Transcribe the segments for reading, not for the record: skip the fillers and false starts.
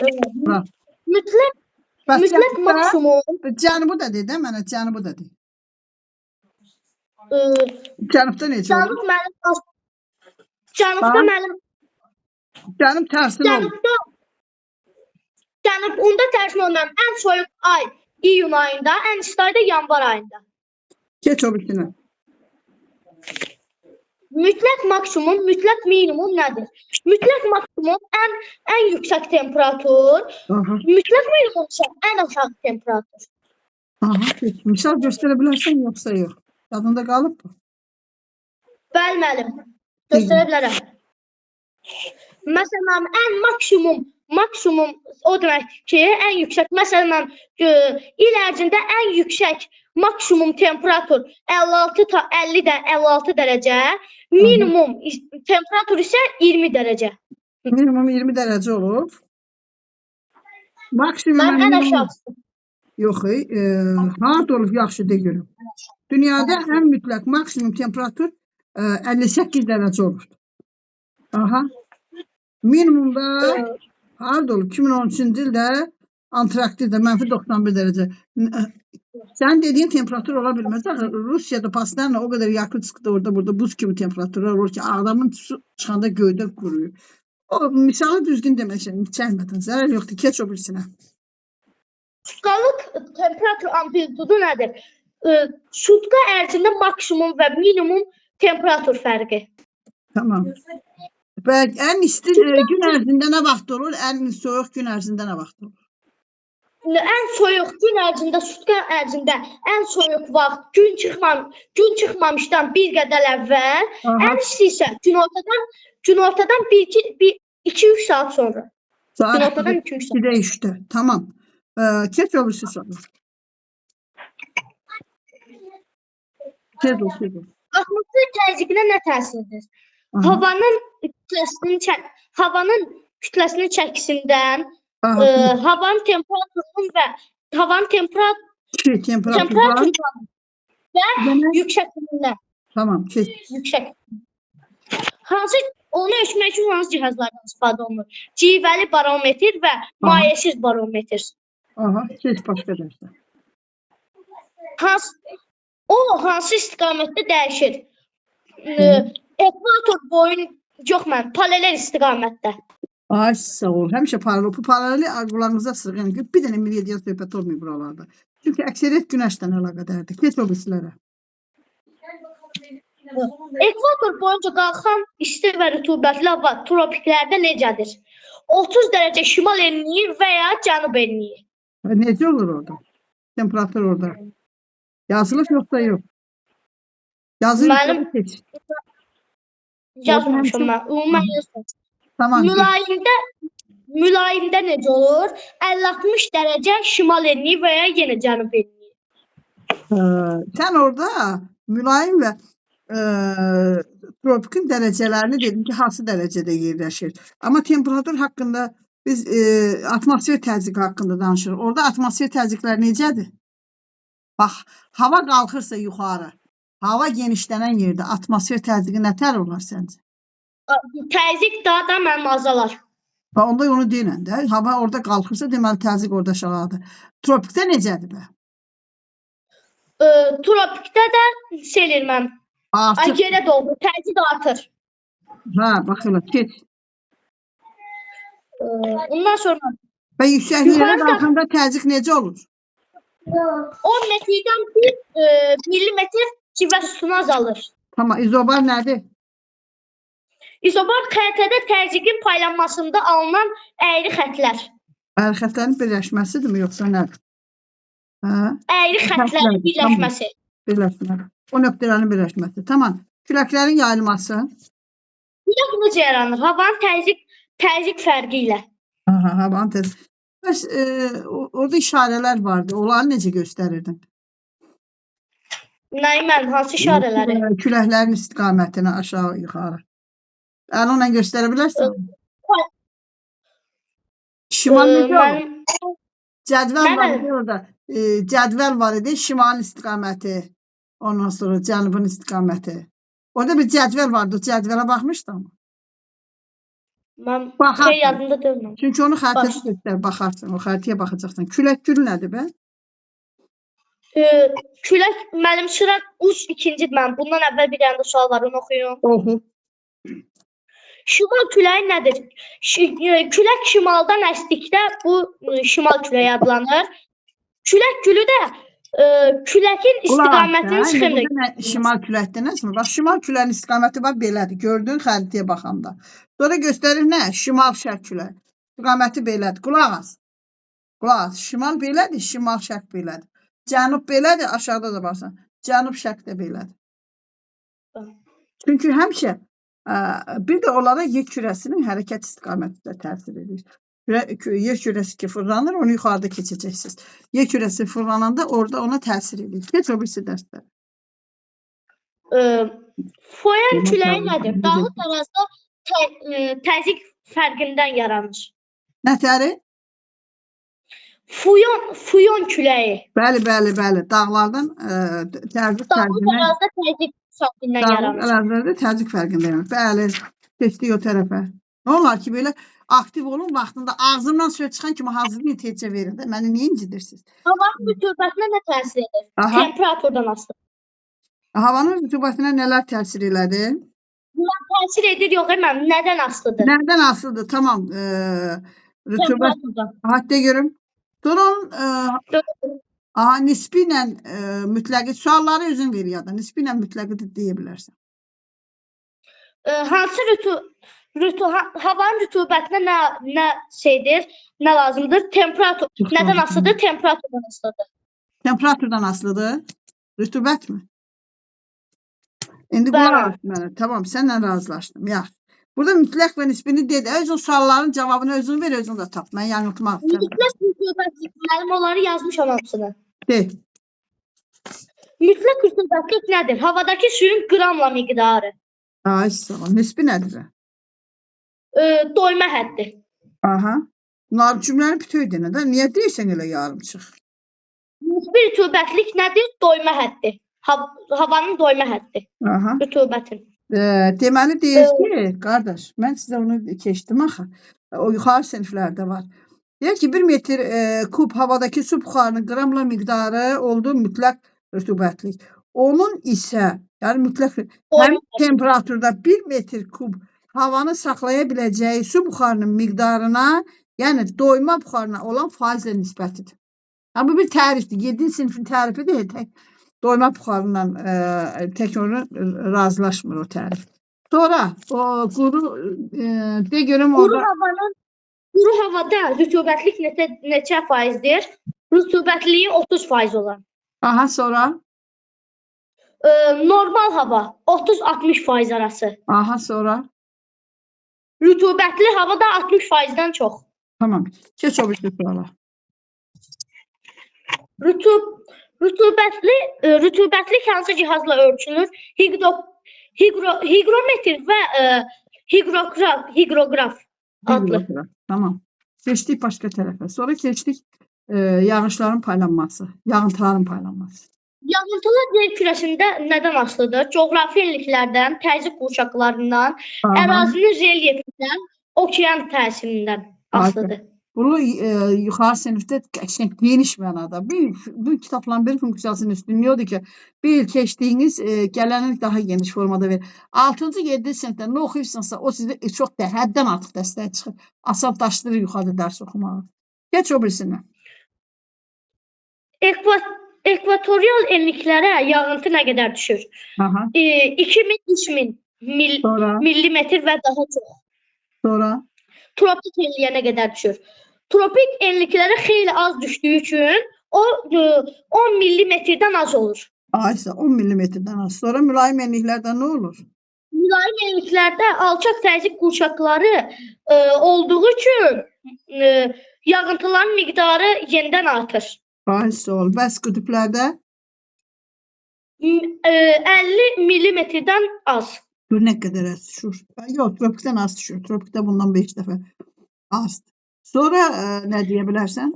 Bura. Mütləq Bəs mütləq cənubda, maksimum cənubu da de də mənə, cənubu da de. ə, Cənubda necə olur? cənub mənim cənubda Ha? mənim Cənub tərsinə olur. cənub onda tərsinə olmam. Ən soyuq ay iyun ayında, ən isti ay da yanvar ayında. Keç o bitinə. Mütləq maksimum, mütləq minimum nədir? Mütləq maksimum ən yüksək temperatur, Aha. mütləq minimum isə ən aşağı temperatur. Aha, keç. Misal göstərə bilərsən yoxsa yox? Yadında qalıb mı? Bəli, müəllim. Göstərə bilərəm. Məsələn, ən maksimum o deməkdir ki, ən yüksək, məsələn, il ərzində ən yüksək maksimum temperatur 50 dərəcə, minimum temperatur isə 20 dərəcə. Minimum 20 dərəcə olur. Maksimum Mən ən minimum aşağısı. yox, harada olub yaxşı de görüm. Dünyada ən mütləq maksimum temperatur 58 dərəcə olur. Aha. Minimumda harada olub 2013-cü ildə Antarktida -91 dərəcə. Sən dediyin temperatur ola bilməz. Rusiyada pastanla o qədər Yakutskda orada burada buz kimi temperaturlar olur ki, adamın su çıxanda göydə quruyur. O misalı düzgün demək çəkmədən zərər yoxdur. Keç o birisinə. Sutkalıq temperatur amplitudu nədir? Sutka ərzində maksimum və minimum temperatur fərqi. Tamam. Və ən isti gün ərzində nə vaxt olur? Ən soyuq gün ərzində nə vaxt olur? Ən soyuq gün ərzində, sutka ərzində ən soyuq vaxt gün çıxmamışdan bir qədər əvvəl, ən isti isə günortadan 2-3 saat sonra. Günortadan 2-3 saat. 2-də 3-də. Tamam. Keç o birisi soru. Keç o. Atmosfer təzyiqinə nə təsirdir? Havanın kütləsinin çəkisindən, havanın temperaturunun və havanın temperaturundan və yüksəkliyindən. Tamam, keç. Yüksək. Onu ölçmək üçün hansı cihazlardan istifadə olunur? Civəli barometr və mayeəsiz barometr. Aha, keç başqa dərsə. Hansı istiqamətdə dəyişir? Ekvator paralel istiqamətdə. Ay sağ ol. Həmişə paraleli qulağınıza sığın. Bir dənə milliyə söhbət olmuyor buralarda. Çünki əksəriyyət günəşdən əlaqədardır. Keç o birisilərə. Ekvator boyunca qalxan isti və rütubətli hava tropiklərdə necədir? 30 dərəcə şimal enliyi və ya cənub enliyi. Necə olur orada? Temperatur orada. Yazılır yoxsa yox? Mənim yazmamışam mən. Ümumən yazmamışam. Tamam. Mülayimdə necə olur? 50-60 dərəcə şimal enliyi və ya yenə cənub enliyi. Sən orada mülayim və tropikin dərəcələrini dedin ki, hansı dərəcədə yerləşir. Amma temperatur haqqında biz atmosfer təzyiqi haqqında danışırıq. Orada atmosfer təzyiqləri necədir? Bax, hava qalxırsa yuxarı, hava genişlənən yerdə atmosfer təzyiqi nətər olar səncə? Təzyiq daha da mənim azalar. Onda onu deyilən də, hava orada qalxırsa deməli təzyiq orada aşağıdır. Tropikdə necədir bə? Tropikdə də selirməm. Artıq. Yerə doğru təzyiq artır. Bax elə, keç. Ondan sonra Və yüksəkliyə qalxanda təzyiq necə olur? 10 metrdən 1 millimetr civə sütunu azalır. Tamam, izobar nədir? İzobar xəritədə təzyiqin paylanmasında alınan əyri xətlər. Əyri xətlərin birləşməsidirmi, yoxsa nədir? Əyri xətlərin birləşməsi. Birləşməsi. O nöqtələrin birləşməsi. Tamam. Küləklərin yayılması. Külək necə yaranır? Havanın təzyiq fərqi ilə. Havanın təzyiq. Bəs orada işarələr vardı. Onları necə göstərirdin? Nəyi mən? Hansı işarələri? Küləklərin istiqamətini aşağı, yuxarı. Əlonla göstərə bilərsən? Şimal necə olur? Cədvəl var idi orada. Cədvəl var idi. Şimalın istiqaməti. Ondan sonra cənubun istiqaməti. Orada bir cədvəl vardı. O cədvələ baxmışdın mı? Mən şey Baxarsan. yadında deyilməm. Çünki onu xəritədə Baş. göstər, baxarsan. O xəritəyə baxacaqsan. Külək gül nədir bə? Külək mənim sıram uç ikincidir mən. Bundan əvvəl bir dənə də sual var, onu oxuyum. Oxu. Şimal küləyi nədir? Külək şimaldan əsdikdə bu şimal küləyi adlanır. Külək gülü də küləyin istiqamətini çıxır. Şimal küləkdə nəsə? Bax, şimal küləyin istiqaməti var belədir. Gördün xəritəyə baxanda. Sonra göstərir nə? Şimal şərq küləyi. İstiqaməti belədir. Qulaq as. Qulaq as. Şimal belədir, şimal şərq belədir. Cənub belədir, aşağıda da baxsan. Cənub şərq də belədir. Çünki həmişə bir də onlara yer kürəsinin hərəkət istiqaməti də təsir edir. Yer kürəsi ki fırlanır, onu yuxarıda keçəcəksiniz. Yer kürəsi fırlananda orada ona təsir edir. Keç o birisi dərsdə. Foyan küləyi nədir? Dağlıq ərazidə təzyiq fərqindən yaranır. Nətəri? Fuyon küləyi. Bəli. Dağlardan təzyiq fərqindən. Dağlıq ərazidə təzyiq fərqindən yaranır. Dağlıq ərazidə təzyiq fərqindən yaranır. Bəli, keçdik o tərəfə. Nə olar ki, belə aktiv olun, vaxtında ağzımdan söz çıxan kimi hazırlayın, tezcə verin də. Məni niyə incidirsiniz? Havanın rütubətinə nə təsir edir? Temperaturdan asılı. Havanın rütubətinə nələr təsir elədi? Təsir edir, yox, əməm, nədən asılıdır? Nədən asılıdır? Tamam. Rütubət. Hatta görüm. Sonra nisbi ilə mütləqi sualları özün ver ya da nisbi ilə mütləqi deyə bilərsən. Hansı havanın rütubətinə nə şeydir, nə lazımdır? Temperatur. Nədən asılıdır? Temperaturdan asılıdır. Temperaturdan asılıdır. Rütubət mi? İndi qulaq as mənə. Tamam, sənlə razılaşdım. Yaxşı. Burada mütləq və nisbini dedi. Öz o sualların cavabını özün ver, özün də tap. Mən yanıltmaq istəmirəm. Mütləq rütubətlik, mənim onları yazmışam hamısını. De. Mütləq rütubətlik nədir? Havadakı suyun qramla miqdarı. Ay, sağ ol. Nisbi nədir? Doyma həddi. Aha. Bunlar cümləni bütöv denə də. Niyə deyirsən elə yarımçıq? Nisbi rütubətlik nədir? Doyma həddi. Havanın doyma həddi. Aha. Rütubətin. Deməli deyir ki, qardaş, mən sizə onu keçdim axı. O yuxarı siniflərdə var. Deyir ki, 1 metr kub havadakı su buxarının qramla miqdarı oldu mütləq rütubətlik. Onun isə, yəni mütləq həmin temperaturda 1 metr kub havanı saxlaya biləcəyi su buxarının miqdarına, yəni doyma buxarına olan faizlə nisbətidir. Bu bir tərifdir. 7-ci sinifin tərifidir. Doyma buxarından tək onu razılaşmır o tərif. Sonra o quru de görüm orada. Quru havada rütubətlik neçə faizdir? Rütubətliyi 30% olan. Aha, sonra? Normal hava 30-60% arası. Aha, sonra? Rütubətli havada 60%-dən çox. Tamam. Keç o bir suala. Rütubətlik hansı cihazla ölçülür? Higrometr və hiqrograf adlı. Tamam. Keçdik başqa tərəfə. Sonra keçdik yağışların paylanması, yağıntıların paylanması. Yağıntılar yer kürəsində nədən asılıdır? Coğrafi enliklərdən, təzyiq qurşaqlarından, ərazinin relyefindən, okean təsirindən asılıdır. Bunu yuxarı sinifdə qəşəng geniş mənada. Bu kitabların bir funksiyasının üstünlüyü odur ki, bir il keçdiyiniz gələnlik daha geniş formada verir. 6-cı 7-ci sinifdə nə oxuyursansa o sizə çox həddən artıq dəstək çıxır. Asabdaşdırır yuxarıda dərs oxumağı. Geç o birisinə. Ekvatorial enliklərə yağıntı nə qədər düşür? 2000-3000 millimetr və daha çox. Sonra? Tropik enliyə nə qədər düşür? Tropik enliklərə xeyli az düşdüyü üçün o 10 millimetrdən az olur. Aysa 10 millimetrdən az. Sonra mülayim enliklərdə nə olur? Mülayim enliklərdə alçaq təzyiq qurşaqları olduğu üçün yağıntıların miqdarı yenidən artır. Aysa ol. Bəs qütblərdə? 50 millimetrdən az. Nə qədər az düşür? Yox, tropikdən az düşür. Tropikdə bundan 5 dəfə azdır. Sonra nə deyə bilərsən?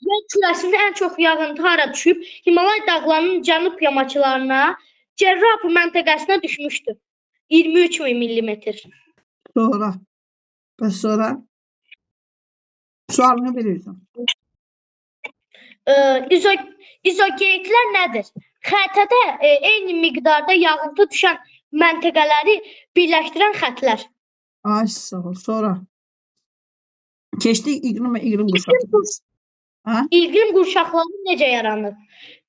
Yer kürəsində ən çox yağıntı hara düşüb? Himalay dağlarının cənub yamaçlarına, Cerrah məntəqəsinə düşmüşdür. 23 millimetr. Sonra? Bəs sonra sualını verirsən. İzoqeitlər nədir? Xəritədə eyni miqdarda yağıntı düşən məntəqələri birləşdirən xətlər. Ay sağ ol. Sonra keçdik iqlim və iqlim qurşaqlığı. İqlim qurşaqlığı necə yaranır?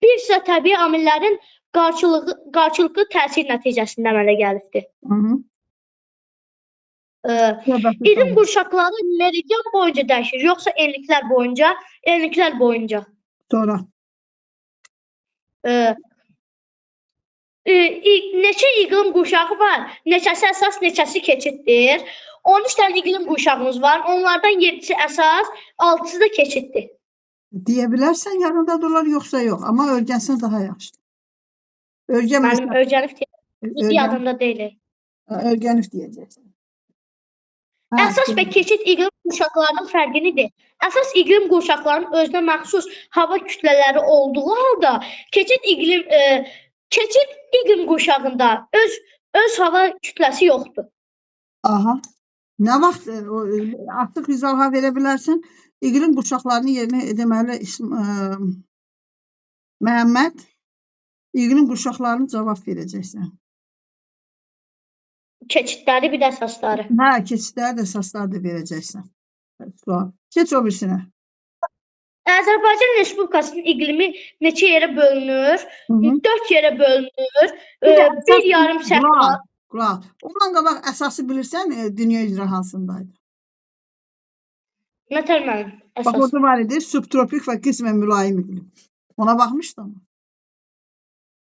Bir sıra təbii amillərin qarşılıqlı təsir nəticəsində əmələ gəlibdir. İqlim qurşaqlığı meridian boyunca dəyişir, yoxsa enliklər boyunca? Enliklər boyunca. Sonra neçə iqlim qurşağı var? Neçəsi əsas, neçəsi keçiddir? 13 dənə iqlim qurşağımız var. Onlardan 7-si əsas, 6-sı da keçiddir. Deyə bilərsən yanında dolar yoxsa yox, amma öyrənsən daha yaxşıdır. Mənim öyrənib yadımda deyil. Öyrənib deyəcəksən. Əsas və keçid iqlim qurşaqlarının fərqi nədir? Əsas iqlim qurşaqlarının özünə məxsus hava kütlələri olduğu halda keçid iqlim qurşağında öz hava kütləsi yoxdur. Aha. Nə vaxt artıq izaha verə bilərsən? İqlim qurşaqlarının yerinə deməli Məhəmməd iqlim qurşaqlarının cavab verəcəksən. Keçidləri bir də əsasları. Hə, keçidləri də əsasları da verəcəksən. Sual. Keç o birisinə. Azərbaycan Respublikasının iqlimi neçə yerə bölünür? 4 yerə bölünür. Bir yarım səhra. Qulaq. Ondan qabaq əsası bilirsən, dünya üzrə hansındaydı? Nətər mənim əsas? Bax, orada var idi, subtropik və qismən mülayim iqlim. Ona baxmışdın mı?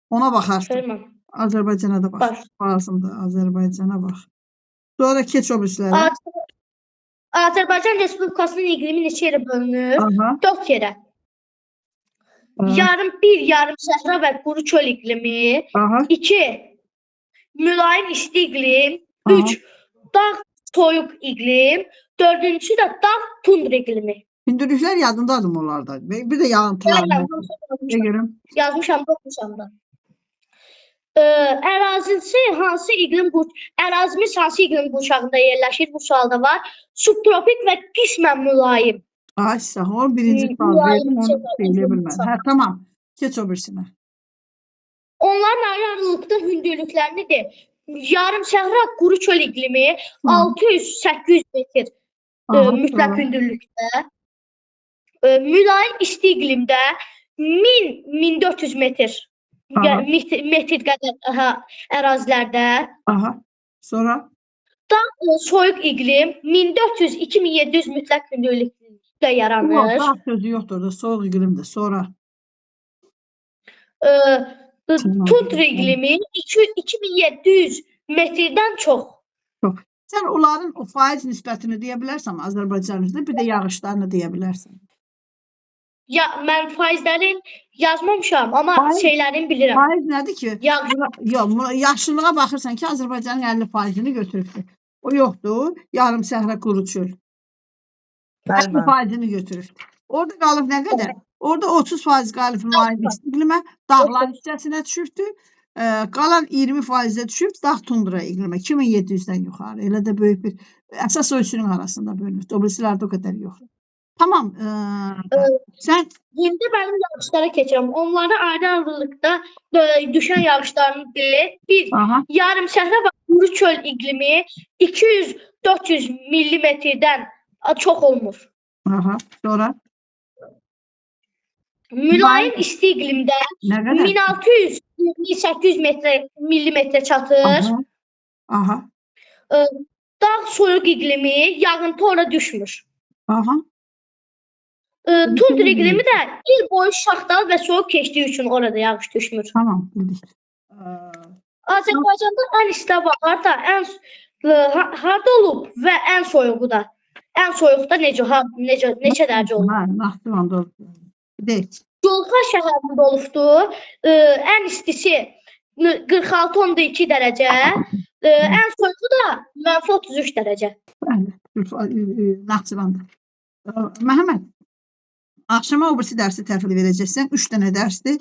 Ona baxarsın. Azərbaycana da bax. Lazımdır, Azərbaycana bax. Sonra keç o birislərə. Azərbaycan Respublikasının iqlimi neçə yerə bölünür? 4 yerə. Bir yarım səhra və quru çöl iqlimi. 2 mülayim isti iqlim. 3 dağ soyuq iqlim. 4-cüsü də dağ tundra iqlimi. Hündürlüklər yadındadır mı onlarda? Bir də yağıntılar. Yazmışam da oxumuşam da. Ərazimiz hansı iqlim qurşağında yerləşir? Bu sualda var. Subtropik və qismən mülayim. Ay sağ ol. Birinci sual verdim, onu söyləyə bilmədim. Hə, tamam. Keç o birisinə. Onların ayrı-ayrılıqda hündürlüklər nədir? Yarım səhra quru çöl iqlimi 600-800 metr mütləq hündürlükdə. Mülayim isti iqlimdə 1000-1400 metr qədər ərazilərdə. Sonra? Dağ soyuq iqlim 1400-2700 mütləq hündürlükdə yaranır. Dağ sözü yoxdur da, soyuq iqlimdir. Sonra? Tundra iqlimi 2700 metrdən çox. Sən onların o faiz nisbətini deyə bilərsən Azərbaycan üzrə, bir də yağışlarını deyə bilərsən. Ya, mən faizlərin yazmamışam, amma şeylərini bilirəm. Faiz nədir ki? Yaşlılığa baxırsan ki, Azərbaycanın 50%-ni götürübdür. O yoxdur, yarım səhra quru çöl. 50%-ni götürübdür. Orada qalıb nə qədər? Orada 30% qalib mülayim iqlimə, dağlar hissəsinə düşübdür. Qalan 20%-də düşüb dağ tundra iqlimə, 2700-dən yuxarı. Elə də böyük bir əsas ölçünün arasında bölünür. Dolayısıyla o qədər yoxdur. Tamam. Sən indi mənim yağışlara keçirəm. Onlara ayrı-ayrılıqda düşən yağışlarını deyil. Bir, yarım səhra və quru çöl iqlimi 200-400 millimetrdən çox olmur. Sonra? Mülayim isti iqlimdə 1600-800 millimetrə çatır. Dağ soyuq iqlimi yağıntı ora düşmür. Tundra iqlimi də il boyu şaxtalı və soyuq keçdiyi üçün orada yağış düşmür. Tamam, bildik. Azərbaycanda ən isti havalar da harda olub və ən soyuğu da. Ən soyuqda neçə dərəcə olub? Naxçıvanda olub. Gölxar şəhərində olubdur. Ən istisi 46-12 dərəcə. Ən soyuğu da -33 dərəcə. Naxçıvanda. Məhəmməd, axşama o birisi dərsi təhvil verəcəksən. 3 dənə dərsdir.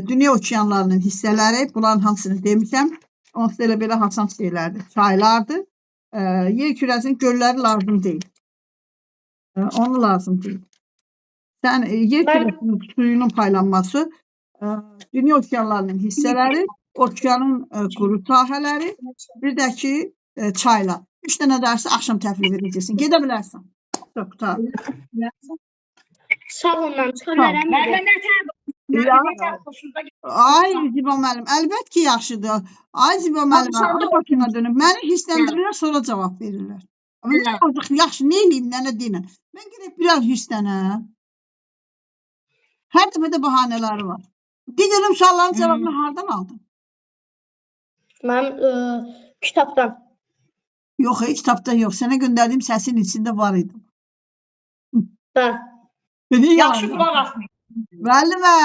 Dünya okeanlarının hissələri, bunların hamısını demişəm. Onsuz da elə belə hasan şeylərdir. Çaylardır. yer kürəsinin gölləri lazım deyil. Onu lazım deyil. Sən yer kürəsinin suyunun paylanması, dünya okeanlarının hissələri, okeanın quru sahələri, bir də ki çaylar. 3 dənə dərsi axşam təhvil verəcəksin. Gedə bilərsən. Çox qutar. Sağ olun, çıxa bilərəm. Ay Ziba müəllim, əlbət ki yaxşıdır. Ay Ziba müəllim, başına dönüb. Məni hissləndirirlər, sonra cavab verirlər. Yaxşı, nə eləyim, nənə deyinə. Mən gerək biraz hisslənəm. Hər dəfə də bahanələri var. Digərim sualların cavabını hardan aldın? Mən kitabdan. Yox, kitabdan yox. Sənə göndərdiyim səsin içində var idi. Yaxşı qulaq asmayın. Müəllimə,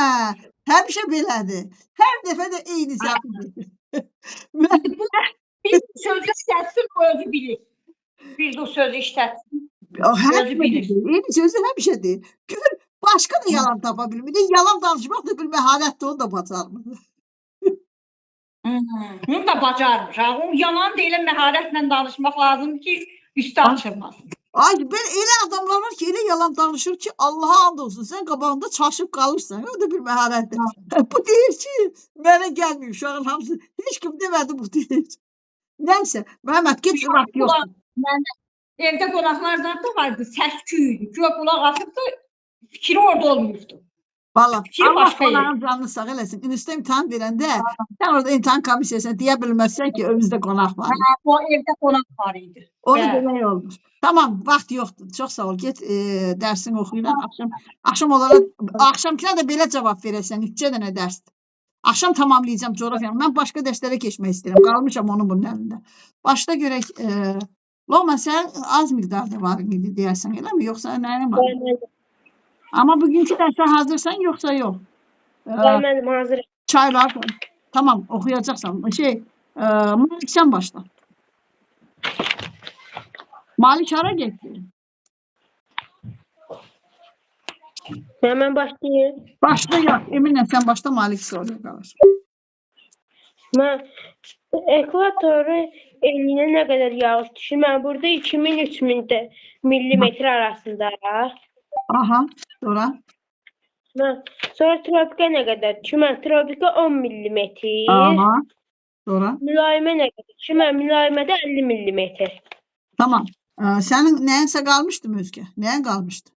həmişə belədir. Hər dəfə də eyni cavabı. Bir sözü işlətsin, o özü bilir. Bir sözü işlətsin. Özü bilir. Eyni sözü həmişə deyir. Gör, başqa da yalan tapa bilmir. Yalan danışmaq da bir məharətdir, onu da bacarmır. Onu da bacarmır. Yalan deyilən məharətlə danışmaq lazım ki, üstü açılmasın. Ay, ben elə adamlar var ki, elə yalan danışır ki, Allah'a and olsun, sən qabağında çaşıb qalırsan. O da bir məharətdir. Bu deyir ki, mənə gəlməyib, uşağın hamısı. Heç kim demədi bu deyir. Nəysə, Məhəmməd, get vaxt yoxdur. Evdə qonaqlar da vardı, səs-küydü. Gör, qulaq asıbdı, fikri orada olmuşdu. Valla, Allah qonağın canını sağ eləsin. Üniversite imtahan verəndə, sən orada imtahan komissiyasına deyə bilməzsən ki, önümüzdə qonaq var. O evdə qonaq var idi. Onu demək olmur. Tamam, vaxt yoxdur. Çox sağ ol. Get dərsini oxuyulan. Axşam olaraq, axşamkına da belə cavab verəsən. 3 dənə dərsdir. Axşam tamamlayacağım coğrafiyanı. Mən başqa dərslərə keçmək istəyirəm. Qalmışam onun bunun əlində. Başda görək, Loma, sən az miqdarda var idi deyərsən, eləmi? Yoxsa nəyinə var? Amma bugünkü dərsə hazırsan, yoxsa yox? Mən hazırım. Çaylar, tamam, oxuyacaqsan. Malik, sən başla. Malik hara getdi? Mən başlayayım. Başla yox, eminlə sən başla, Malik sonra qalır. Mən ekvatoru elinə nə qədər yağış düşür? Mən burada 2000-3000 millimetr arasında. Aha, sonra? Sonra tropika nə qədər düşür? Mən tropika 10 millimetr. Aha, sonra? Mülayimə nə qədər düşür? Mən mülayimədə 50 millimetr. Tamam. Sənin nəyinsə qalmışdı Özgə? Nəyin qalmışdı?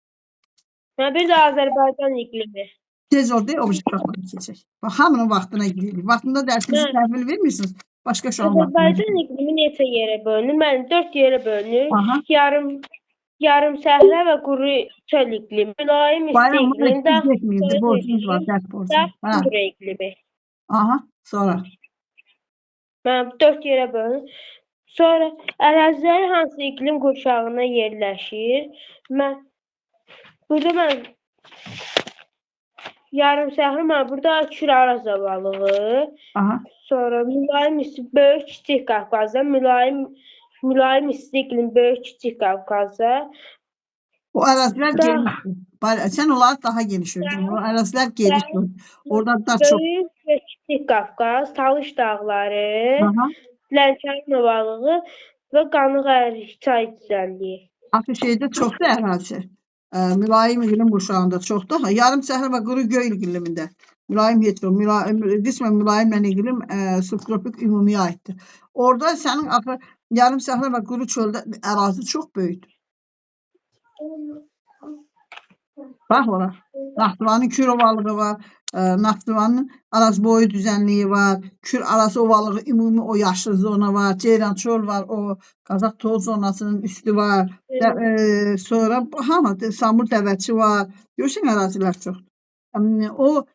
Bir də Azərbaycan iqlimi. Tez orada objektlarına keçək. Bax, hamının vaxtına gidirik. Vaxtında dərsinizi təhvil vermirsiniz. Başqa şu an vaxtına Azərbaycan iqlimi neçə yerə bölünür? Mən 4 yerə bölünür. Yarım səhra və quru çöl iqlimi. Mülayim isti iqlimi. Borcunuz var, dərs borcunuz. İqlimi. Aha, sonra? Mən 4 yerə bölünür. Sonra ərazilər hansı iqlim qurşağına yerləşir? Burada mən yarım səhra, burada Kür-Araz ovalığı. Sonra mülayim isti Böyük Kiçik Qafqazda, mülayim isti iqlim Böyük Kiçik Qafqazda. O ərazilər genişdir. Sən onları daha geniş öyrən. O ərazilər genişdir. Orada da çox. Böyük və Kiçik Qafqaz, Talış dağları, Lənkəran ovalığı və Qanıq çay düzənliyi. Axı şeydə çoxdur ərazi. Mülayim iqlim qurşağında çoxdur. Yarım səhra və quru göy iqlimində. Mülayim yetki, qismən mülayim iqlim subtropik ümumiyə aiddir. Orada sənin axı yarım səhra və quru çöldə ərazi çox böyükdür. Bax ora. Naxçıvanın Kür ovalığı var. Naxçıvanın Arazboyu düzənliyi var. Kür-Araz ovalığı ümumi o yaşlı zona var. Ceyrançol var. O Qazax toz zonasının üstü var. Sonra Samur Dəvəçi var. Görürsən ərazilər çoxdur. O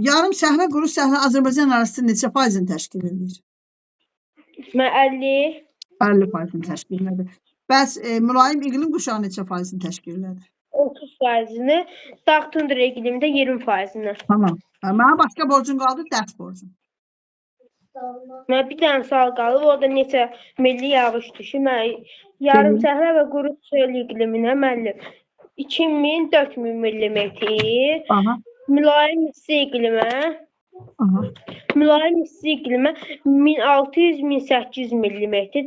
yarım səhra, quru səhra Azərbaycan arasında neçə faizini təşkil edir? 50. 50 faizini təşkil edir. Bəs mülayim iqlim qurşağı neçə faizini təşkil edir? 30 faizini, dağ tundra iqlimində 20 faizini. Tamam. Mənə başqa borcun qaldı, dərs borcun. Mən bir dənə sual qalıb, o da neçə milli yağış düşür. Mən yarım səhra və quru çöl iqliminə müəllim 2000-4000 millimetr. Mülayim isti iqlimə 1600-1800 millimetr.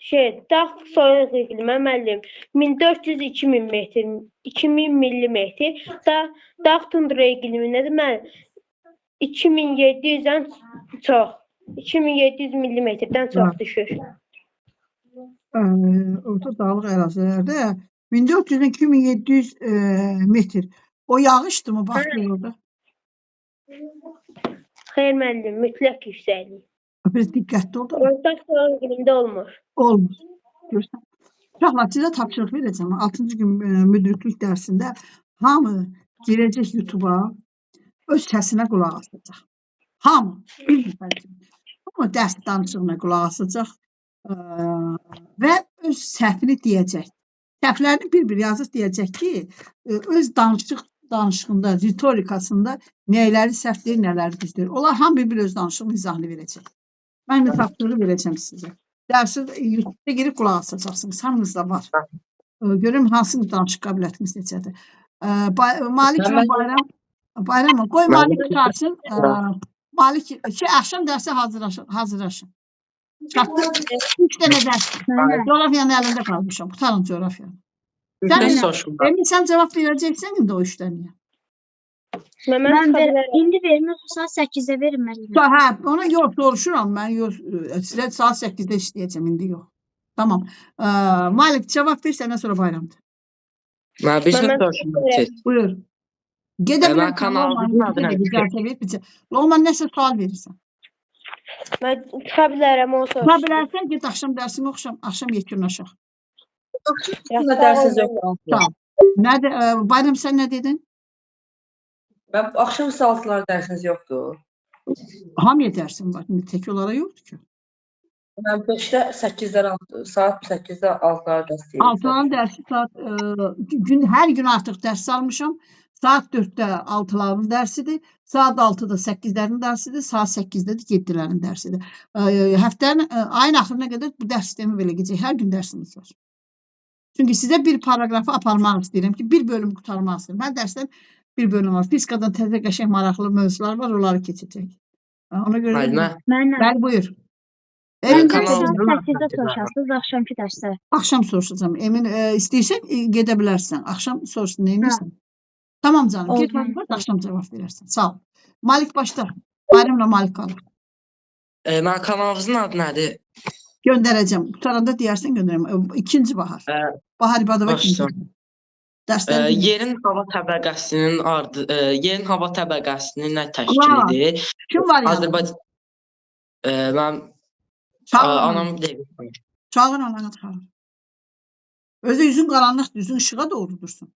Dağ soyuq iqlimə müəllim 1400-2000 metr, 2000 millimetr. Dağ tundra iqlimində də mən 2700-dən çox. 2700 millimetrdən çox düşür. Orta dağlıq ərazilərdə 1400-dən 2700 metr. O yağışdır mı? Baxdın orada. Xeyr müəllim, mütləq yüksəklik. Biraz diqqətli ol da. Orta soyuq iqlimdə olmur. Olmaz. Görsən. Uşaqlar, sizə tapşırıq verəcəm. 6-cı gün müdriklük dərsində hamı girəcək YouTube-a, öz səsinə qulaq asacaq. Hamı. Amma dərs danışığına qulaq asacaq və öz səhvini deyəcək. Səhvlərini bir-bir yazıb deyəcək ki, öz danışığında, ritorikasında nəyləri səhv deyir, nələri düzdür. Onlar hamı bir-bir öz danışığını izahını verəcək. Mən də tapşırığı verəcəm sizə. Dərsi YouTube'da girib qulaq asacaqsınız. Hamınızda var. Görüm hansı danışıq qabiliyyətiniz necədir. Malik Bayram, qoy Malik çağırsın. Malik ki, axşam dərsə hazırlaşın. Çatdıq. 3 dənə dərs. Coğrafiyanın əlində qalmışam. Qutarın coğrafiyanı. Sən cavab verəcəksən indi o 3 dənəyə. Mən indi vermiyorsa saat 8'də verin müəllim. Hə, ona yox, soruşuram mən. Sizə saat 8'də işləyəcəm, indi yox. Tamam. Malik cavab ver, səndən sonra bayramdır. Mən bir şey soruşum. Buyur. Gedə Mən kanalımın adını Loğman nəsə sual verirsən. Mən çıxa bilərəm, onu soruşum. Çıxa bilərsən, get axşam dərsini oxuşam, axşam yekunlaşaq. Dərsiniz yoxdur. Bayram, sən nə dedin? Axşam saatlar dərsiniz yoxdur. Hamıya dərsim var. Tək onlara yoxdur ki. Mən 5-də 8-dən saat 8-də 6-lar dərs deyirəm. 6-ların dərsi hər gün artıq dərs almışam. Saat 4-də 6-ların dərsidir. Saat 6-da 8-lərin dərsidir. Saat 8-də 7-lərin dərsidir. Həftənin ayın axırına qədər bu dərs sistemi belə gedəcək. Hər gün dərsimiz var. Çünki sizə bir paragrafı aparmaq istəyirəm ki, bir bölüm qutarmaq istəyirəm. Hər dərsdən bir bölüm var. Fizikadan təzə qəşəng maraqlı mövzular var, onları keçəcək. Ona görə bəli, buyur. Sizə soruşarsınız axşamki dərsdə. Axşam soruşacağam. Emin istəyirsən gedə bilərsən. Axşam soruşsun, neyinirsən? Tamam canım, get axşam cavab verərsən. Sağ ol. Malik başla. Bayramla Malik qalır. Mən kanalımızın adı nədir? Göndərəcəm. Qutaranda deyərsən göndərəm. İkinci Bahar. Bahar İbadova ikinci. Yerin hava təbəqəsinin nə təşkil edir? Kim var ya? Azərbaycan. Mən anam deyim. Çağır ananı çağır. Özü yüzün qaranlıqdır, yüzün işığa doğru dursun.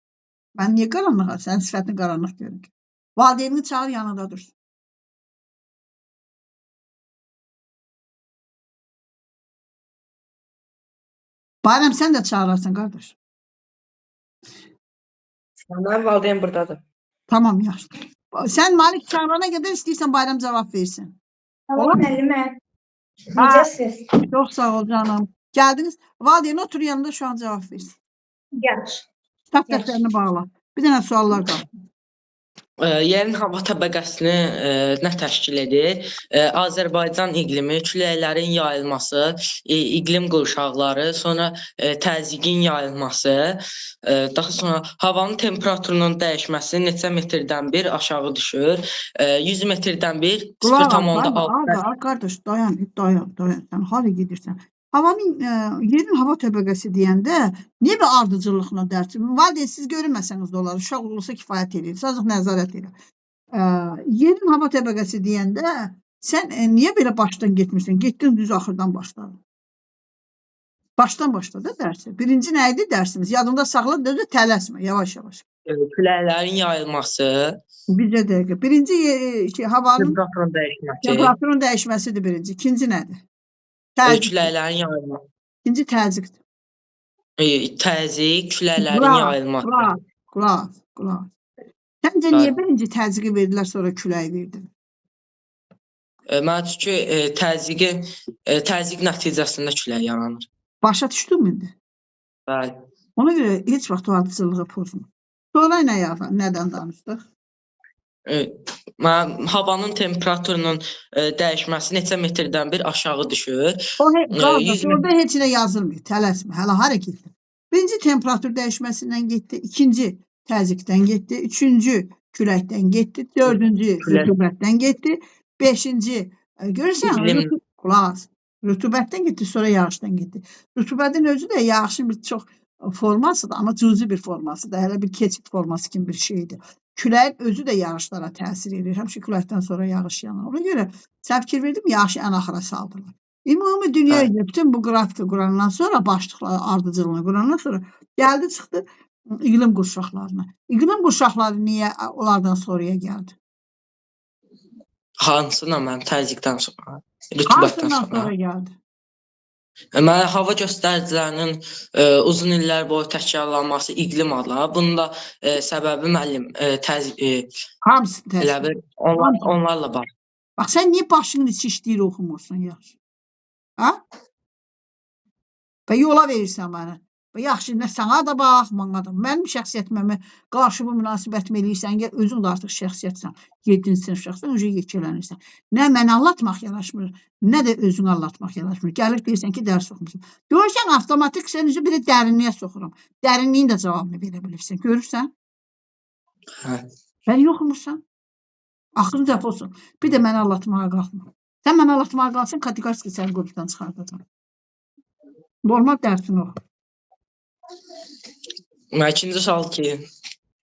Mən niyə qaranlığa? Sənin sifətini qaranlıq görürüm. Valideynini çağır, yanında dursun. Bayram, sən də çağırarsan, qardaş. Mənim valideyn buradadır. Tamam, yaxşı. Sən Malik çağırana qədər istəyirsən Bayram cavab versin. Tamam müəllimə. Necəsiz? Çox sağ ol canım. Gəldiniz. Valideyn otur yanında şu an cavab versin. Yaxşı. Kitab dəftərini bağla. Bir dənə suallar qaldı. Yerin hava təbəqəsini nə təşkil edir? Azərbaycan iqlimi, küləklərin yayılması, iqlim qurşaqları, sonra təzyiqin yayılması, daha sonra havanın temperaturunun dəyişməsi neçə metrdən bir aşağı düşür, 100 metrdən bir 0,6. Qardaş, dayan. Sən hara gedirsən? Yerin hava təbəqəsi deyəndə niyə bir ardıcıllıqla dərsi? Valideyn siz görünməsəniz də olar, uşaq olursa kifayət edir, sadəcə nəzarət edir. Yerin hava təbəqəsi deyəndə sən niyə belə başdan getmirsən? Getdin düz axırdan başladın. Başdan başladı dərsi. Birinci nə idi dərsimiz? Yadında saxla, tələsmə, yavaş-yavaş. Küləklərin yayılması. Bir dəqiqə. Birinci havanın temperaturun dəyişməsidir birinci. İkinci nədir? Küləklərin yayılması. İkinci təzyiqdir. Təzyiq, küləklərin yayılması. Qulaq. Səncə niyə birinci təzyiqi verdilər, sonra küləyi verdilər? Mən çünki təzyiq nəticəsində külək yaranır. Başa düşdün mü indi? Bəli. Ona görə heç vaxt o ardıcılığı pozma. Sonra nədən danışdıq? havanın temperaturunun dəyişməsi neçə metrdən bir aşağı düşür. O 100 qardaş, orada heç nə yazılmır. Tələsmə, hələ hərəkətdir. Birinci temperatur dəyişməsindən getdi, ikinci təzyiqdən getdi, üçüncü küləkdən getdi, dördüncü rütubətdən getdi, beşinci görürsən, İqlim. rütubətdən getdi, sonra yağışdan getdi. Rütubətin özü də yağışın bir çox formasıdır, amma cüzi bir formasıdır. Hələ bir keçid forması kimi bir şeydir. Küləyin özü də yağışlara təsir edir. Həmişə küləkdən sonra yağış yağır. Ona görə sən fikir verdim, yağışı ən axıra saldılar. Ümumi dünya Hə. üzrə bütün bu qrafika qurandan sonra, başlıqları ardıcılığını qurandan sonra gəldi çıxdı iqlim qurşaqlarına. İqlim qurşaqları niyə onlardan sonraya gəldi? Hansına mən təzyiqdən sonra, rütubətdən Hansından sonra. sonra gəldi? Mən hava göstəricilərinin uzun illər boyu təkrarlanması iqlim adlanır. Bunun da səbəbi müəllim Hamısı elə təşkil. bir onlarla var. Bax, sən niyə başının içi işləyir oxumursun yaxşı? Ha? Və yola verirsən mənə. Və yaxşı, nə sana da bax, mənə da. Mənim şəxsiyyətimə qarşı bu münasibətimi eləyirsən, gəl özün də artıq şəxsiyyətsən. 7-ci sinif şəxsən, önce yekələnirsən. Nə məni anlatmaq yanaşmır, nə də özünü anlatmaq yanaşmır. Gəlib deyirsən ki, dərs oxumusun. Görürsən, avtomatik sən üzü bir də dərinliyə soxuram. Dərinliyin də cavabını verə bilirsən. Görürsən? Hə. Bəni oxumursan. Axırı dəf olsun. Bir də məni anlatmağa qalxma. Sən məni anlatmağa qalsan, kateqoriki səni qrupdan çıxardacam. Normal dərsini oxu. İkinci sual ki,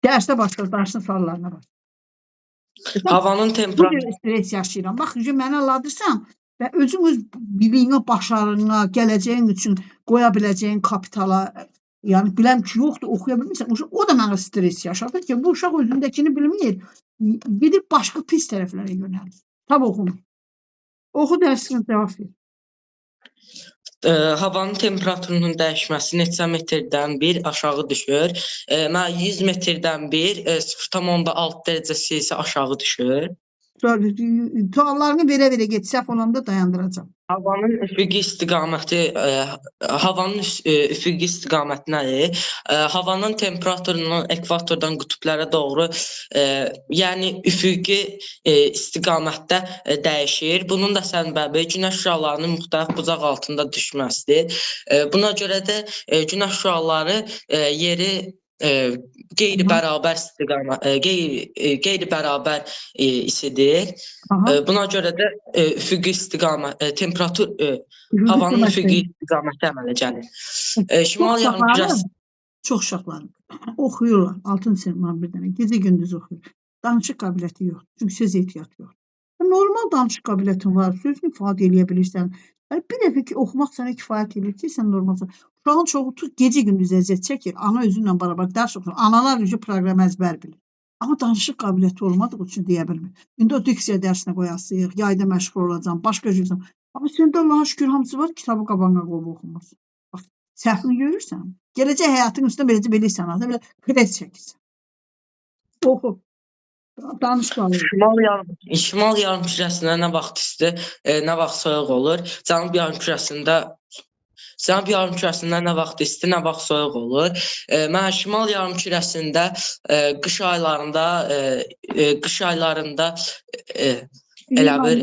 Dərsdə başla, dərsinin suallarına bax. havanın Bu temperaturu cür stres yaşayıram. Bax, mənə alırsan və özün öz biliyinə, başarına, gələcəyin üçün qoya biləcəyin kapitala, yəni biləm ki, yoxdur, oxuya bilmirsən, o da mənə stres yaşadır ki, bu uşaq özündəkini bilmir, gedib başqa pis tərəflərə yönəlir. Tab oxumur. Oxu dərsinə cavab ver. havanın temperaturunun dəyişməsi neçə metrdən bir aşağı düşür. Mən 100 metrdən bir 0,6 dərəcə Celsius aşağı düşür. Suallarını verə-verə get, səhv olanda dayandıracam. Havanın üfüqi istiqaməti nədir? Havanın temperaturunun ekvatordan qütblərə doğru, yəni üfüqi istiqamətdə dəyişir. Bunun da səbəbi günəş şüalarının müxtəlif bucaq altında düşməsidir. Buna görə də günəş şüaları yeri qeyri-bərabər isidir. Buna görə də üfüqi istiqamət, temperatur, havanın üfüqi istiqaməti əmələ gəlir. Şimal yarımkürəsi Çox uşaqlar oxuyurlar. 6-cı sinifdən bir dənə gecə gündüz oxuyur. Danışıq qabiliyyəti yoxdur. Çünki söz ehtiyatı yoxdur. Normal danışıq qabiliyyətin var, sözünü ifadə edə bilirsən. Bir dəfə ki, oxumaq sənə kifayət edir ki, sən normalsan. Uşağın çoxu gecə gündüz əziyyət çəkir, ana özünlə bərabər dərs oxuyur. Analar gücü proqram əzbər bilir. Amma danışıq qabiliyyəti olmadığı üçün deyə bilmir. İndi o diksiya dərsinə qoyasıyıq, yayda məşğul olacam, başqa cürsən. Amma səndə Allaha şükür hamısı var, kitabı qabağına qoyub oxumursun. Bax, səhvini görürsən. Gələcək həyatın üstündə beləcə bilirsən, belə kres çəkirsən. Oxu. Danış qalır. Şimal yarımkürəsində nə vaxt isti, nə vaxt soyuq olur. Cənub yarımkürəsində nə vaxt isti, nə vaxt soyuq olur. Mən şimal yarımkürəsində qış aylarında elə bir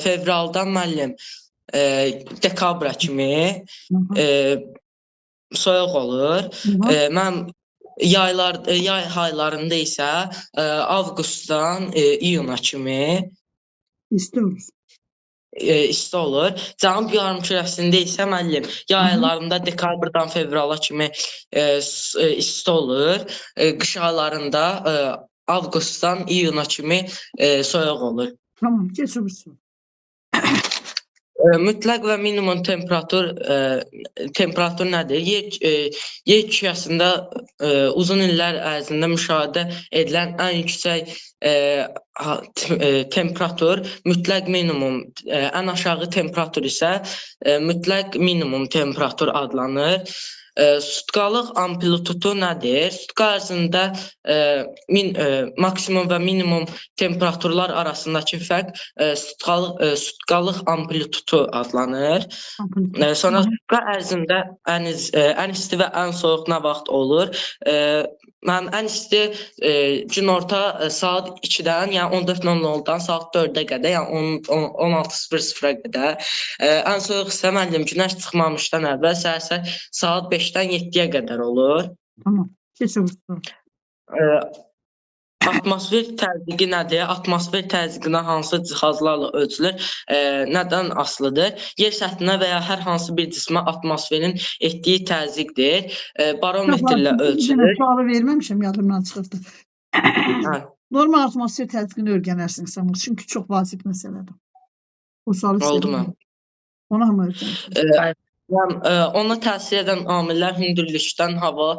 fevraldan müəllim dekabra kimi soyuq olur. Mən yay aylarında isə avqustdan iyuna kimi isti olur. Cənub yarımkürəsində isə müəllim yay aylarında dekabrdan fevrala kimi isti olur. Qış aylarında avqustdan iyuna kimi soyuq olur. Tamam, geç o bir soru. Mütləq və minimum temperatur nədir? Yer kürəsində uzun illər ərzində müşahidə edilən ən yüksək temperatur mütləq minimum, ən aşağı temperatur isə mütləq minimum temperatur adlanır. Sutkalıq amplitudu nədir? Sutka ərzində maksimum və minimum temperaturlar arasındakı fərq sutkalıq amplitudu adlanır. Sonra sutka ərzində ən isti və ən soyuq nə vaxt olur? Mənim ən isti günorta saat 2-dən, yəni 14:00-dan saat 4-ə qədər, yəni 16:00-a qədər. Ən soyuq isə müəllim günəş çıxmamışdan əvvəl səhər saat 5-dən 7-yə qədər olur. Tamam. Keçin. Ə, Atmosfer təzyiqi nədir? Atmosfer təzyiqinə hansı cihazlarla ölçülür? Nədən asılıdır? Yer səthinə və ya hər hansı bir cismə atmosferin etdiyi təzyiqdir. Barometrlə ölçülür. Sualı verməmişəm, yadımdan çıxırdı. Hə. Normal atmosfer təzyiqini öyrənərsin sən, çünki çox vacib məsələdir. O sualı Oldu istədim. mənim. Ona hamı öyrənsin. Ona təsir edən amillər hündürlükdən hava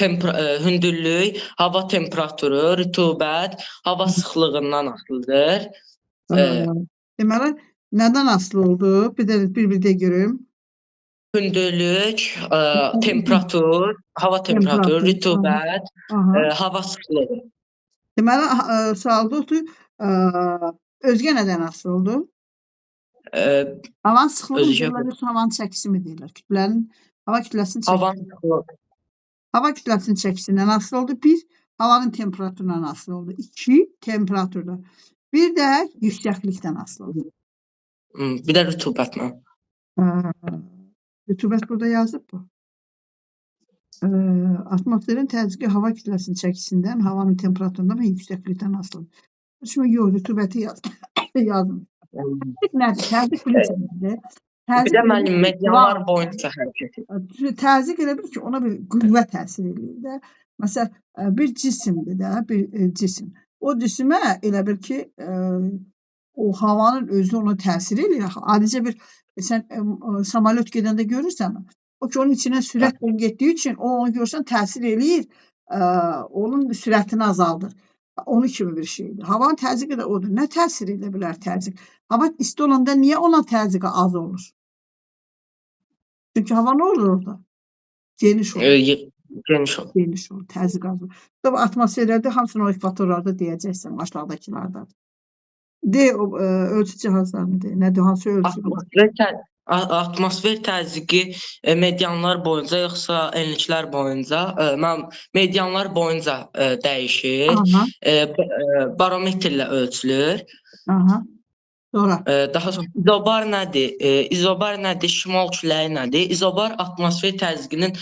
hündürlük, hava temperaturu, rütubət, hava sıxlığından asılıdır. Deməli, nədən asılı oldu? Bir də görüm. Hündürlük, temperatur, hava temperaturu, rütubət, hava sıxlığı. Deməli, sualda otur, özgə nədən asılı oldu? Havanın sıxlığı deyirlər, havanın çəkisi mi deyirlər? Hava kütləsinin çəkisi. Hava kütləsinin çəkisindən asılı oldu. Bir, havanın temperaturundan asılı oldu. İki, temperaturdan. Bir də yüksəklikdən asılı oldu. Bir də rütubətlə. Rütubət burada yazıb bu. Atmosferin təzyiqi hava kütləsinin çəkisindən, havanın temperaturundan və yüksəklikdən asılı oldu. Şimdi yox, rütubəti yazdım. Nədir? Təzyiq bilirsiniz. Bir də müəllim medianlar boyunca hərəkət edir. Təzyiq elə bil ki, ona bir qüvvə təsir edir də. Məsələn, bir cisimdir də, bir cisim. O cisimə elə bil ki, o havanın özü ona təsir edir. Adicə bir, sən samolyot gedəndə görürsən, o ki, onun içinə sürətlə getdiyi üçün, o onu görsən təsir eləyir, onun sürətini azaldır. Onun kimi bir şeydir. Havanın təzyiqi də odur. Nə təsir edə bilər təzyiq? Hava isti olanda niyə olan təzyiqi az olur? Çünki hava nə olur orada? Geniş olur. Geniş olur. Geniş olur. Təzyiq az olur. Tabii atmosferlərdə hamısını o ekvatorlarda deyəcəksən, aşağıdakılarda. Ölçü cihazlarını de. Nədir? Hansı ölçü? Atmosfer təzyiqi medianlar boyunca yoxsa enliklər boyunca? Medianlar boyunca dəyişir. Barometrlə ölçülür. Sonra. Daha sonra izobar nədir? İzobar nədir? Şimal küləyi nədir? İzobar atmosfer təzyiqinin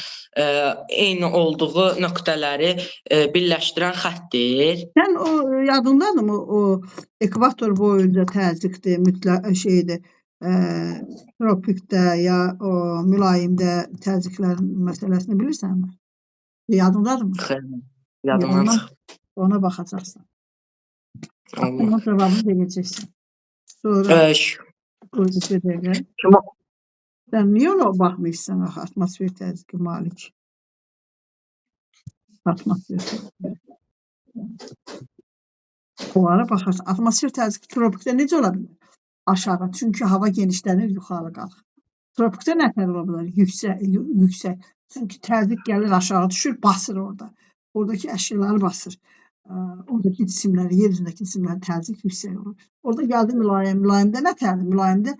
eyni olduğu nöqtələri birləşdirən xəttdir. Sən o yadındadırmı? O ekvator boyunca təzyiqdir, mütləq şeydir. Tropikdə ya o mülayimdə təzyiqlərin məsələsini bilirsənmi? Yadındadırmı? Yadımdan çıxıb. Ona baxacaqsan. Ona cavabını verəcəksən. Sonra bir dəqiqə. Sən niyə ona baxmıysan? Atmosfer təzyiqi malik. Atmosfer təzyiqi. Onlara baxarsan. Atmosfer təzyiqi tropikdə necə ola bilər? Aşağı. Çünki hava genişlənir, yuxarı qalxır. Tropikdə nə tər ola bilər? Yüksək. Çünki təzyiq gəlir, aşağı düşür, basır orada. Oradakı əşyaları basır. Oradakı cisimləri, yer üzündəki cisimlərin təzyiq yüksək olur. Orada gəldi mülayim. Mülayimdə nə tərdir? Mülayimdə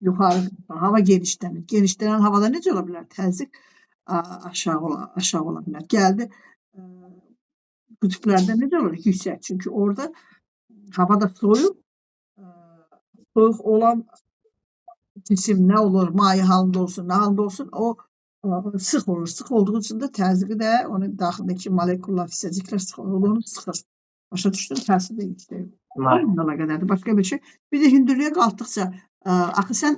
yuxarı hava genişlənir. Genişlənən havada necə ola bilər? Təzyiq aşağı ola bilər. Gəldi qütblərdə necə olur? Yüksək. Çünki orada havada soyuq olan cisim nə olur? Maye halında olsun, nə halında olsun, o sıx olur. Sıx olduğu üçün də təzyiqi də onun daxilindəki molekullar, hissəciklər sıx olur. Onu sıxır. Başa düşdün? Təsir də yüksək. Onunla qədərdir. Başqa bir şey. Bir də hündürlüyə qalxdıqca, axı sən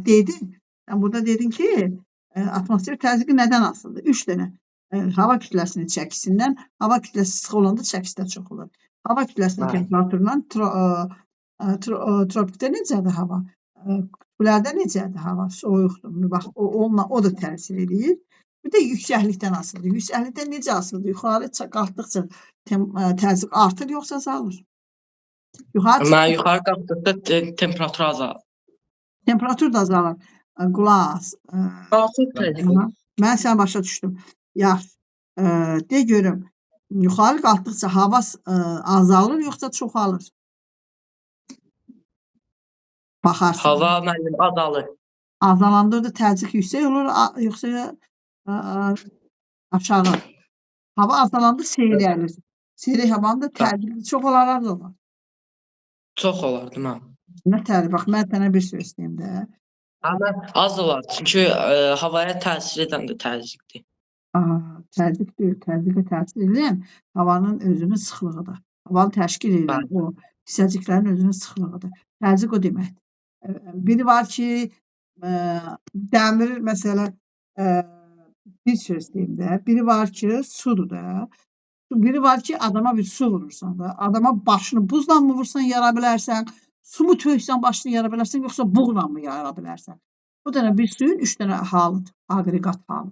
dedin, sən burada dedin ki, atmosfer təzyiqi nədən asılıdır? 3 dənə. Hava kütləsinin çəkisindən, hava kütləsi sıx olanda çəkisi də çox olur. Hava kütləsinin temperaturundan, tropikdə necədir hava? Qütblərdə necədir hava? Soyuqdur. Bax, o da təsir edir. Bir də yüksəklikdən asılıdır. Yüksəklikdən necə asılıdır? Yuxarı qalxdıqca təzyiq artır, yoxsa azalır? Yuxarı qalxdıqda temperatur azalır. Temperatur da azalır. Qulaq as. Mən səni başa düşdüm. Yaxşı. De görüm. Yuxarı qalxdıqca hava azalır, yoxsa çoxalır? Baxarsan. Hava müəllim azalır. Azalanda da təzyiq yüksək olur, yoxsa Aşağı. Hava azalanda seyrəlir. Seyrək havanın da təcili çox olarlar da var. Çox olardı mən. Nə təri, bax, mən sənə bir söz deyim də. Amma az olar. Çünki havaya təsir edən də təzyiqdir. Təzyiq deyil, təzyiqə təsir edən havanın özünün sıxlığıdır. Havanı təşkil edən o hissəciklərin özünün sıxlığıdır. Təzyiq o deməkdir. Biri var ki, dəmir, məsələ, bir söz deyim də, biri var ki, sudur da. Biri var ki, adama bir su vurursan da, adama başını buzla mı vursan yara bilərsən, su mu töksən başını yara bilərsən, yoxsa buğla mı yara bilərsən? Bu dənə bir suyun 3 dənə halıdır, aqreqat halı.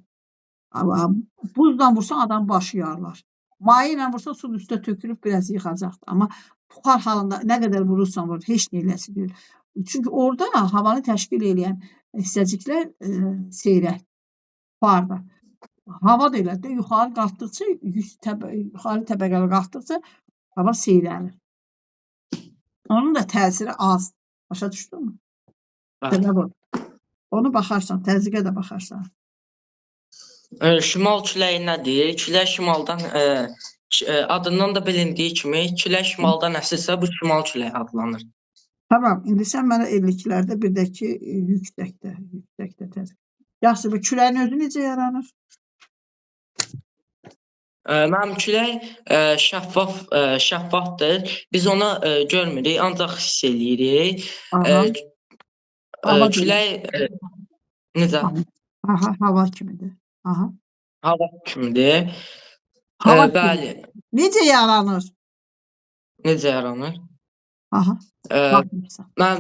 Buzla vursan adamın başı yarlar. Maye ilə vursan suyun üstə tökülüb biraz yıxacaqdır. Amma buxar halında nə qədər vurursan vur, heç neyləsi deyil. Çünki orada havanı təşkil edən hissəciklər seyrək, buxarda. Hava da elə də yuxarı qalxdıqca, yuxarı təbəqələ qalxdıqca hava seyrəlir. Onun da təsiri az. Başa düşdün mü? Onu baxarsan, təzyiqə də baxarsan. Şimal küləyi nədir? Külək şimaldan, adından da bilindiyi kimi, külək şimaldan əsirsə bu şimal küləyi adlanır. Tamam, indi sən mənə 52-lərdə bir də ki, yüksəkdə təzyiq. Yaxşı, bu küləyin özü necə yaranır? Mənim külək şəffafdır. Biz onu görmürük, ancaq hiss eləyirik. Külək necə? Hava kimidir. Hava kimidir. Hava Bəli. Necə yaranır? Necə yaranır? Baxmırsan. Mən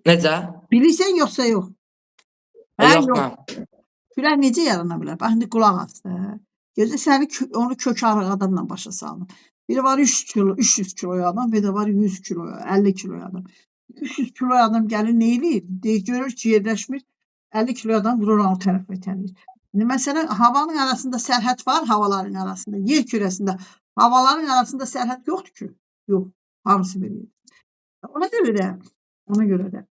necə? Bilirsən yoxsa yox? Yox, mən. Külək necə yarana bilər? Bax, indi qulaq as da. Gözə səni onu kök arıqadanla başa salın. Biri var 300 kiloya adam, bir də var 100 kiloya, 50 kiloya adam. 300 kiloya adam gəlir nə eləyir? Görür ki, yerləşmir. 50 kiloya adam vurur o tərəfə itələyir. İndi məsələn, havanın arasında sərhəd var, havaların arasında. Yer kürəsində havaların arasında sərhəd yoxdur ki. Yox, hamısı bir yer. Ona görə də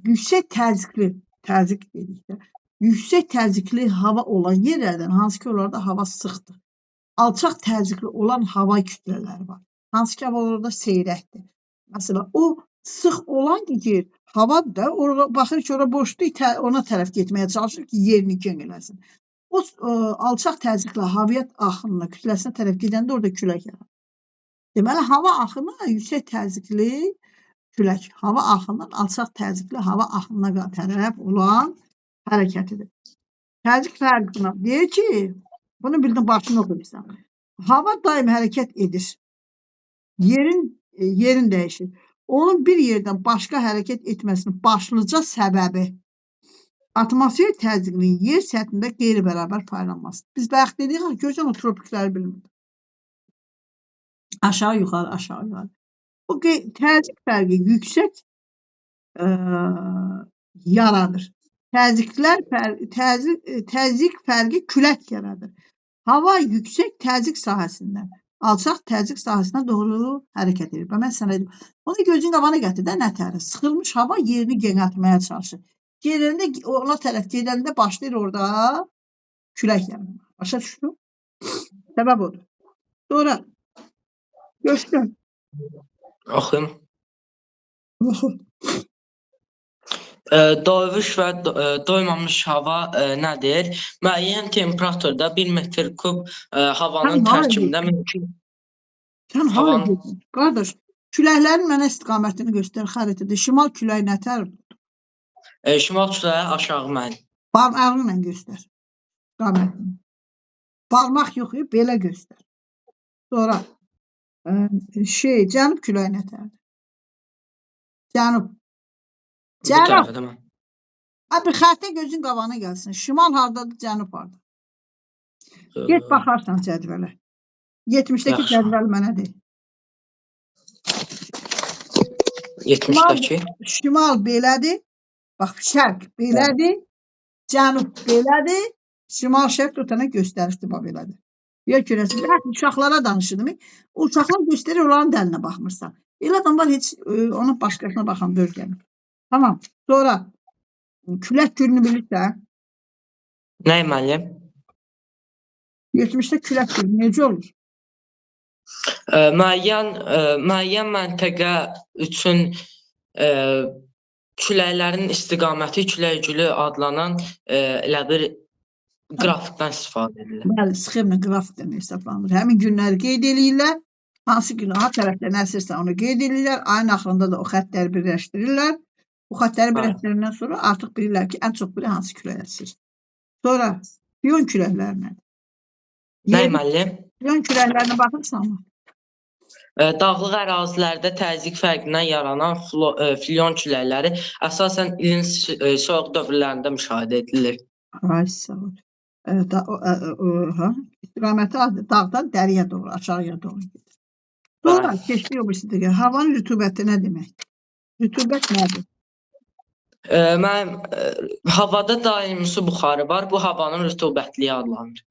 yüksək təzyiq dedikdə, yüksək təzyiqli hava olan yerlərdən, hansı ki, orada hava sıxdır. Alçaq təzyiqli olan hava kütlələri var. Hansı ki, hava orada seyrəkdir. Məsələn, o sıx olan yer, hava da baxır ki, orada boşdur, ona tərəf getməyə çalışır ki, yerini gen eləsin. O alçaq təzyiqli hava axınına, kütləsinə tərəf gedəndə orada külək yaranır. Deməli, hava axını yüksək təzyiqli külək, hava axının alçaq təzyiqli hava axınına tərəf olan hərəkətidir. Təzyiq fərqi deyir ki, bunu bildin başını oxuyursan. Hava daim hərəkət edir. Yerin dəyişir. Onun bir yerdən başqa hərəkət etməsinin başlıca səbəbi atmosfer təzyiqinin yer səthində qeyri-bərabər paylanması. Biz bayaq dedik ki, görsən o tropikləri bilmirik. Aşağı yuxarı, aşağı yuxarı. O təzyiq fərqi yüksək yaradır. Təzyiq fərqi külək yaradır. Hava yüksək təzyiq sahəsindən alçaq təzyiq sahəsinə doğru hərəkət edir. Mən sənə dedim, onu gözün qabağına gətir də nətəri. Sıxılmış hava yerini genəltməyə çalışır. Gedəndə, ona tərəf gedəndə başlayır orada külək yaranır. Başa düşdün? Səbəb odur. Sonra göstər. Oxuyum. Doymuş və doymamış hava nədir? Müəyyən temperaturda 1 metr kub havanın tərkibində mümkün. Sən hava gedin. Qardaş, küləklərin mənə istiqamətini göstər xəritədə. Şimal küləyi nətər? Şimal küləyi aşağı mən. Barmağı ilə göstər. İstiqamətini. Barmaq yox, belə göstər. Sonra cənub küləyi nətərdir? Cənub. Cənub. Abi xəritə gözün qabağına gəlsin. Şimal hardadır, cənub hardadır? Get baxarsan cədvələ. 70-dəki cədvəl mənə deyil. 70-dəki? Şimal belədir. Bax, şərq belədir. Cənub belədir. Şimal şərq tutana göstərişdir, bax belədir. Yer kürəsi. Uşaqlara danışırdım. O uşaqlar göstərir, onların dəlinə baxmırsan. Elə adamlar heç onun başqasına baxan bölgəni. Tamam. Sonra külək gününü bilirsən. Nə müəllim? 70-də külək verir. Necə olur? Müəyyən məntəqə üçün küləklərin istiqaməti külək gücü adlanan elə bir qrafikdən istifadə edilir. Bəli, sxemlə qrafikdən hesablanır. Həmin günləri qeyd eləyirlər. Hansı gün A tərəfdən əsirsə onu qeyd eləyirlər. Ayın axırında da o xəttləri birləşdirirlər. Bu xəttləri birləşdirəndən sonra artıq bilirlər ki, ən çox biri hansı külək əsir. Sonra piyon küləklərinə. Nə müəllim? Piyon küləklərinə baxırsanmı? Dağlıq ərazilərdə təzyiq fərqindən yaranan filyon küləkləri əsasən ilin soyuq dövrlərində müşahidə edilir. Ay sağ ol. İstiqaməti dağdan dəriyə doğru, aşağıya doğru gedir. Sonra keçdik o birisi deyir. Havanın rütubəti nə demək? Rütubət nədir? Havada daimi su buxarı var. Bu havanın rütubətliyi adlanır.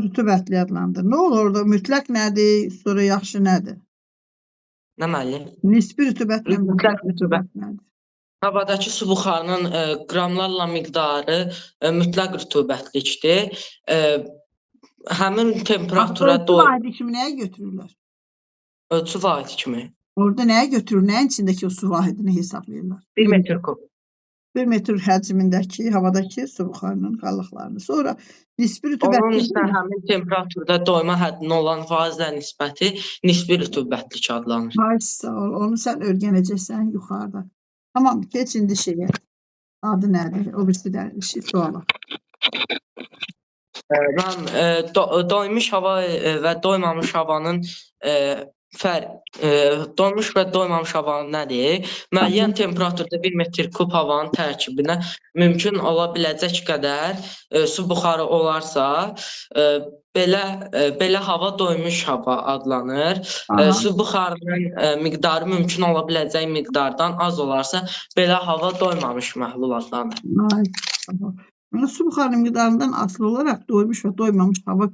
Rütubətli adlandır. Nə olur orada? Mütləq nədir? Sonra yaxşı nədir? Nə müəllim? Nisbi rütubət nə? Mütləq Rütubət nədir? Havadakı su buxarının qramlarla miqdarı mütləq rütubətlikdir. Həmin temperatura Ölçü vahidi kimi nəyə götürürlər? Ölçü vahidi kimi. Orada nəyə götürür? Nəyin içindəki o su vahidini hesablayırlar? 1 metr kub. 1 metr həcmindəki havadakı su buxarının qalıqlarını. Sonra nisbi Onun rütubətli isə həmin temperaturda doyma həddinə olan faizlə nisbəti nisbi rütubətlik adlanır. Ay sağ ol. Onu sən öyrənəcəksən yuxarıda. Tamam, keç indi şeyə. Adı nədir? O birisi də suala. Mən doymuş hava və doymamış havanın donmuş və doymamış havanın nədir? Müəyyən temperaturda 1 metr kub havanın tərkibinə mümkün ola biləcək qədər su buxarı olarsa, belə hava doymuş hava adlanır. Su buxarının miqdarı mümkün ola biləcək miqdardan az olarsa, belə hava doymamış məhlul adlanır. Ay, su buxarının miqdarından asılı olaraq doymuş və doymamış hava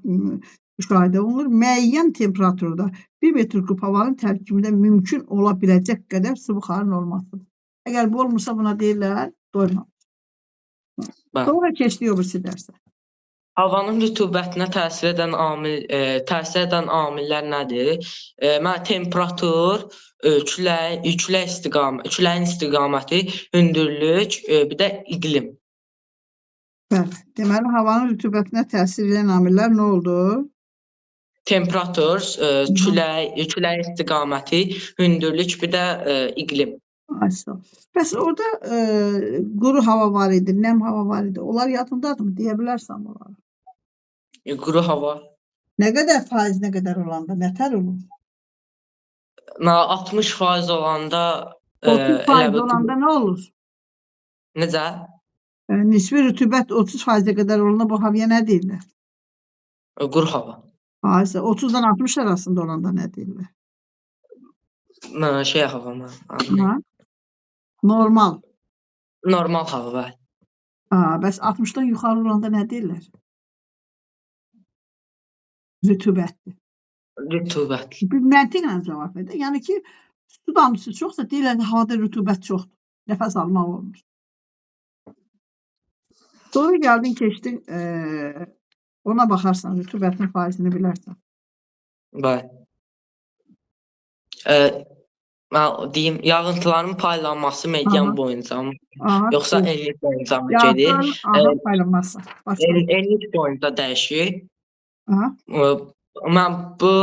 müşahidə olunur. Müəyyən temperaturda 1 metr kub havanın tərkibində mümkün ola biləcək qədər su buxarının olmasıdır. Əgər bu olmursa buna deyirlər doymamış. Sonra keçdik o birisi dərsə. Havanın rütubətinə təsir edən amillər nədir? Temperatur, küləyin istiqaməti, hündürlük, bir də iqlim. Bəli. Deməli, havanın rütubətinə təsir edən amillər nə oldu? Temperatur, küləyin istiqaməti, hündürlük, bir də iqlim. Bəs orada quru hava var idi, nəm hava var idi. Onlar yadındadırmı? Deyə bilərsən onları. Quru hava. Nə qədər faiz, nə qədər olanda nətər olur? 60% olanda 30% olanda nə olur? Necə? Nisbi rütubət 30%-ə qədər olanda bu havaya nə deyirlər? Quru hava. 30-dan 60 arasında olanda nə deyirlər? Hava mı? Normal. Normal hava. Bəs 60-dan yuxarı olanda nə deyirlər? Rütubətli. Rütubətli. Bir məntiqlə cavab edir. Yəni ki, su damcısı çoxsa deyirlər ki, havada rütubət çoxdur. Nəfəs almaq olmur. Sonra gəldin, keçdin, ona baxarsan, rütubətin faizini bilərsən. Bəli. Mən deyim, yağıntıların paylanması median boyunca mı? Yoxsa enlik boyunca mı gedir? Yağıntıların paylanması. Enlik boyunca dəyişir. Mən bu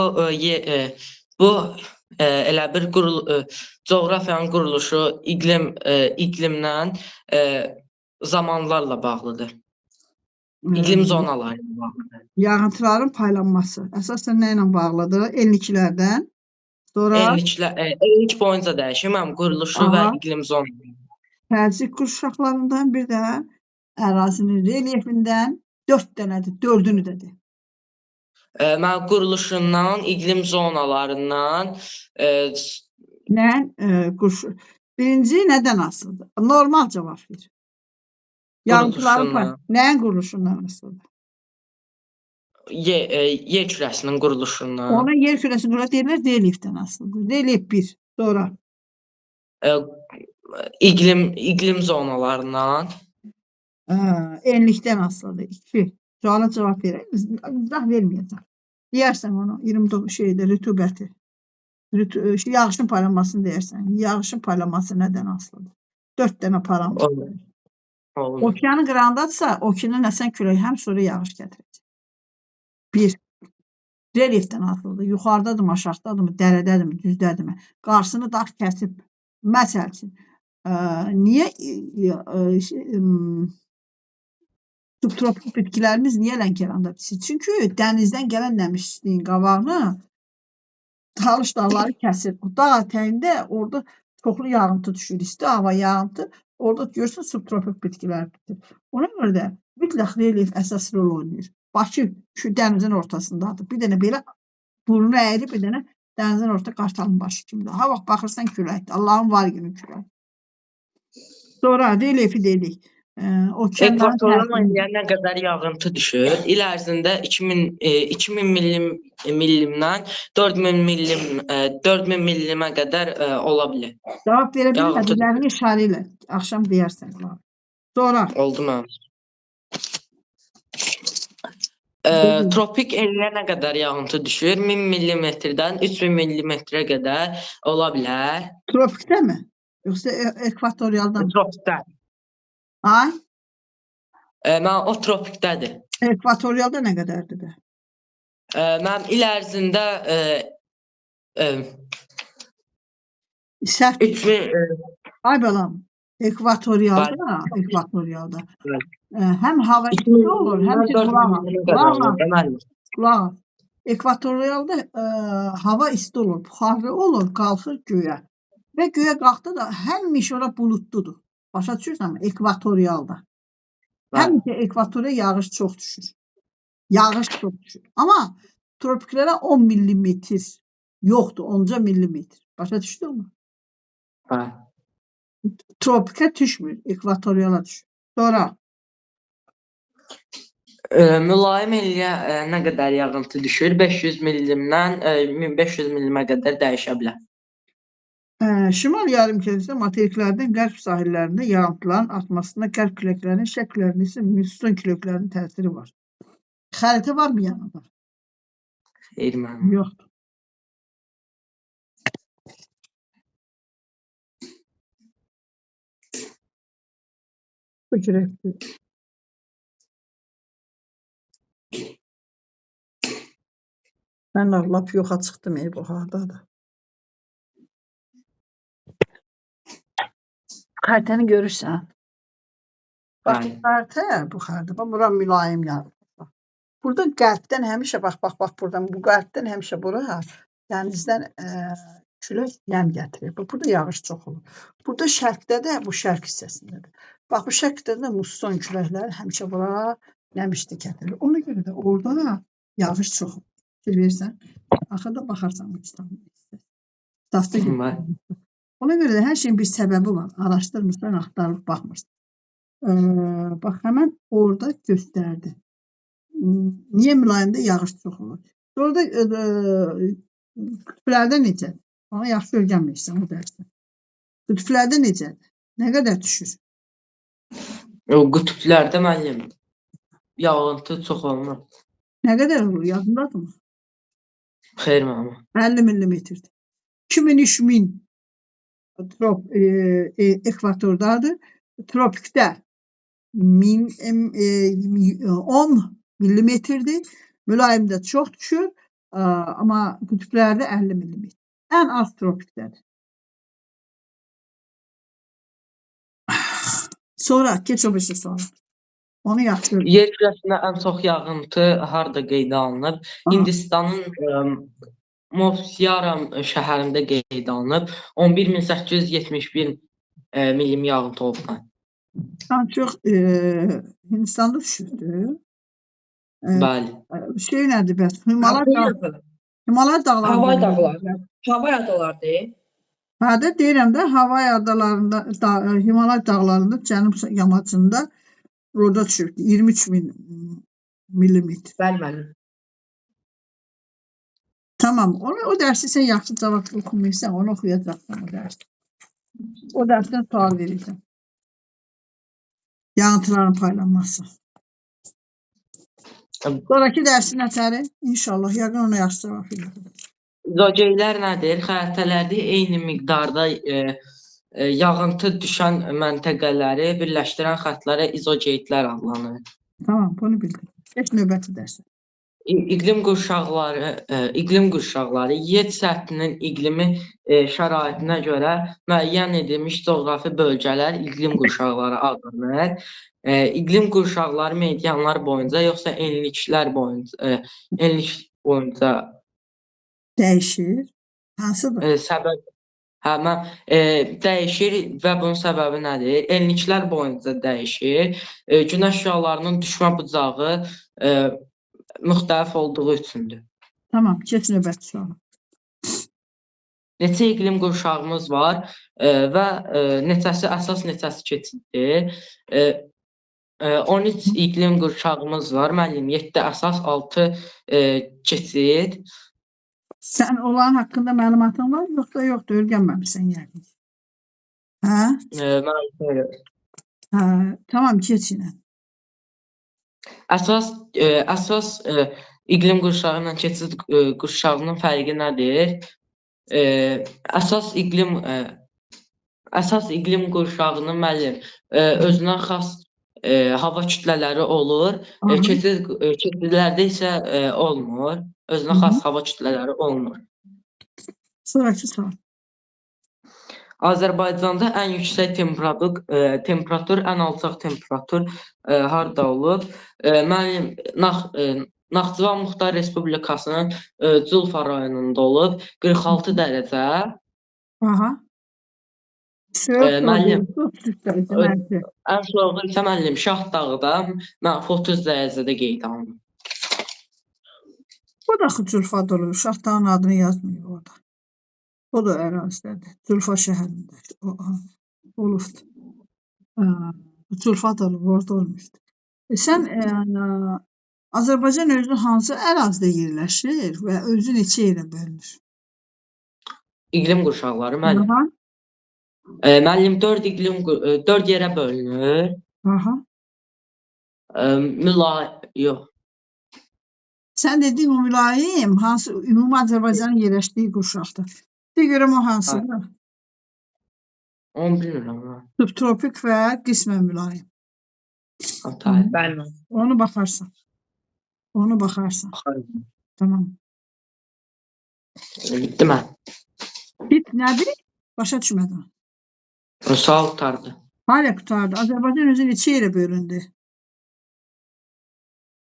elə bir coğrafiyanın quruluşu iqlimlə zamanlarla bağlıdır. İqlim zonaları ilə bağlıdır. Yağıntıların paylanması əsasən nə ilə bağlıdır? Enliklərdən. Enlik boyunca dəyişir. Mən quruluşu və iqlim zonaları. Təzyiq qurşaqlarından, bir də ərazinin relyefindən 4 dənədir, 4-ünü də deyir. Mən quruluşundan, iqlim zonalarından birinci nədən asılıdır? Normal cavab verir. Yağıntıların nəyin quruluşundan asılıdır? Yer kürəsinin quruluşundan. Ona yer kürəsinin quruluşu deyirlər, relyefdən asılıdır. Relyef 1. Sonra? İqlim zonalarından. Enlikdən asılıdır. 2. Suala cavab verək. İzah verməyəcəm. Deyərsən onu 29 şeydə rütubəti. Yağışın paylanmasını deyərsən. Yağışın paylanması nədən asılıdır? 4 dənə parametr. Olmaz. Okeanın qırağındadırsa, okeanın əsən külək həm sonra yağış gətirəcək. 1. Relyefdən asılıdır. Yuxarıdadırmı, aşağıdadırmı, dərədədirmi, düzdədirmi? Qarşısını daş kəsib. Məsəl üçün, niyə subtropik bitkilərimiz niyə Lənkəranda bitir? Çünki dənizdən gələn nəmişliyin qabağını Talış dağları kəsir. O dağ ətəyində orada çoxlu yağıntı düşür. İsti hava yağıntı. Orada görürsən subtropik bitkilər bitir. Ona görə də mütləq relyef əsas rol oynayır. Bakı şu dənizin ortasındadır. Bir dənə belə burnu əyri, bir dənə dənizin orta qartalın başı kimidir. Ha vaxt baxırsan küləkdir. Allahın var günü külək. Sonra relyefi dedik. Ekvatordan nə qədər yağıntı düşür? İl ərzində 2000 millimdən 4000 millimə qədər ola bilər. Cavab verə bilmədiklərini işarə ilə. Axşam deyərsən. Sonra. Oldu mən. Tropik enliyə nə qədər yağıntı düşür? 1000 millimetrdən 3000 millimetrə qədər ola bilər. Tropikdə mi? Yoxsa ekvatorialdan? Tropikdə. Ay? Mən o tropikdədir. Ekvatorialda nə qədərdir də? Mən il ərzində Sərt. 3000 Ay balam, ekvatorialda həm hava isti olur, həm də qulaq. Ekvatorialda hava isti olur, buxarlı olur, qalxır göyə. Və göyə qalxdı da həmişə ora buludludur. Başa düşürsən, ekvatorialda. Həmişə ekvatora yağış çox düşür. Yağış çox düşür. Amma tropiklərə 10 millimetr yoxdur, 10 millimetr. Başa düşdün mü? Tropikə düşmür, ekvatoriala düşür. Sonra? Mülayim enliyə nə qədər yağıntı düşür? 500 millimdən 1500 millimə qədər dəyişə bilər. Şimal yarımkürəsi materiklərdən qərb sahillərində yağıntıların artmasında qərb küləklərinin şəkillərinin isə müsson küləklərinin təsiri var. Xəritə var mı yanında? Xeyr, mənim. Yoxdur. Bu kürəkdir. Mən lap yoxa çıxdım, bu hardadır. Xəritəni görürsən. Bax, bu xəritə, bura mülayim yağır. Burada qərbdən həmişə, bax, buradan, bu qərbdən həmişə bura dənizdən külək yəm gətirir. Burada yağış çox olur. Burada şərqdə də, bu şərq hissəsindədir. Bax, bu şərqdə də musson küləkləri həmişə bura nəmişli gətirir. Ona görə də orada yağış çox olur. Bilirsən, axırda baxarsan bu kitabda. Ona görə də hər şeyin bir səbəbi var. Araşdırmırsan, axtarıb baxmırsan. Bax, həmən orada göstərdi. Niyə mülayimdə yağış çox olur? Orada qütblərdə necədir? Ona yaxşı öyrənmirsən o dərsə. Qütblərdə necədir? Nə qədər düşür? Qütblərdə müəllim yağıntı çox olmaz. Nə qədər olur? Yadındadır mı? Xeyr mənim. 50 millimetrdir. 2000-3000 ekvatordadır. Tropikdə 10 millimetrdir. Mülayimdə çox düşür. Amma qütblərdə 50 millimetr. Ən az tropikdədir. Sonra keç o birisi sonra. Onu yaxşı. Yer kürəsində ən çox yağıntı harda qeydə alınıb? Hindistanın Mopsiyaram şəhərində qeydə alınıb. 11871 millim yağıntı olub. Ən çox Hindistanda düşürdü. Bəli. Şey nədir bəs? Himalay dağları. Havay dağları. Havay adalardır. Hədə deyirəm də, Havay adalarında, Himalay dağlarında, cənub yamacında orada düşürdü. 23.000 millimetr. Bəli, mənim. Tamam, o dərsi sən yaxşı cavab oxumayırsan, onu oxuyacaqsan o dərsi. O dərsdən sual verəcəm. Yağıntıların paylanması. Sonraki dərsin nətəri? İnşallah, yəqin ona yaxşı cavab verir. İzogeylər nədir? Xəritələrdə eyni miqdarda yağıntı düşən məntəqələri birləşdirən xəttlərə izogeytlər adlanır. Tamam, bunu bildim. Geç növbəti dərsə. İqlim qurşaqları yer səthinin iqlimi şəraitinə görə müəyyən edilmiş coğrafi bölgələr iqlim qurşaqları adlanır. İqlim qurşaqları medianlar boyunca yoxsa enliklər boyunca Dəyişir. Hansıdır? səbəb dəyişir və bunun səbəbi nədir? Enliklər boyunca dəyişir. Günəş şüalarının düşmə bucağı müxtəlif olduğu üçündür. Tamam, geç növbəti suala. Neçə iqlim qurşağımız var və neçəsi əsas, neçəsi keçiddir. 13 iqlim qurşağımız var. Müəllim, 7 əsas, 6 keçid. Sən onların haqqında məlumatın var, yoxsa yoxdur, öyrənməmisən yəqin. Hə? Tamam, geç yine. Əsas iqlim qurşağı ilə keçid qurşağının fərqi nədir? Əsas iqlim qurşağının müəllim özünə xas hava kütlələri olur. Keçidlərdə isə olmur. Özünə xas hava kütlələri olmur. Sonraki sual. Azərbaycanda ən yüksək temperatur, ən alçaq temperatur harda olub? Müəllim, Naxçıvan Muxtar Respublikasının Culfa rayonunda olub, 46 dərəcə. Aha. Müəllim, ən soğuğu isə müəllim Şahdağda -30 dərəcədə qeyd alınıb. O da Culfa'da olur. Şahdağın adını yazmıyor orada. O da ərazidədir. Culfa şəhərində olubdur. Culfa da olur, orada olmuşdur. Sən Azərbaycan özü hansı ərazidə yerləşir və özü neçə yerə bölünür? İqlim qurşaqları müəllim. Müəllim 4 yerə bölünür. Yox. Sən dediyin o mülayim hansı ümumi Azərbaycanın yerləşdiyi qurşaqdır? De görəm o hansıdır? Onu bilmirəm. Subtropik və qismən mülayim. Onu baxarsan. Onu baxarsan. Tamam. Bitdi mən. Bit nədir? Başa düşmədim. Sual qutardı. Hala qutardı. Azərbaycan özü neçə yerə bölündü?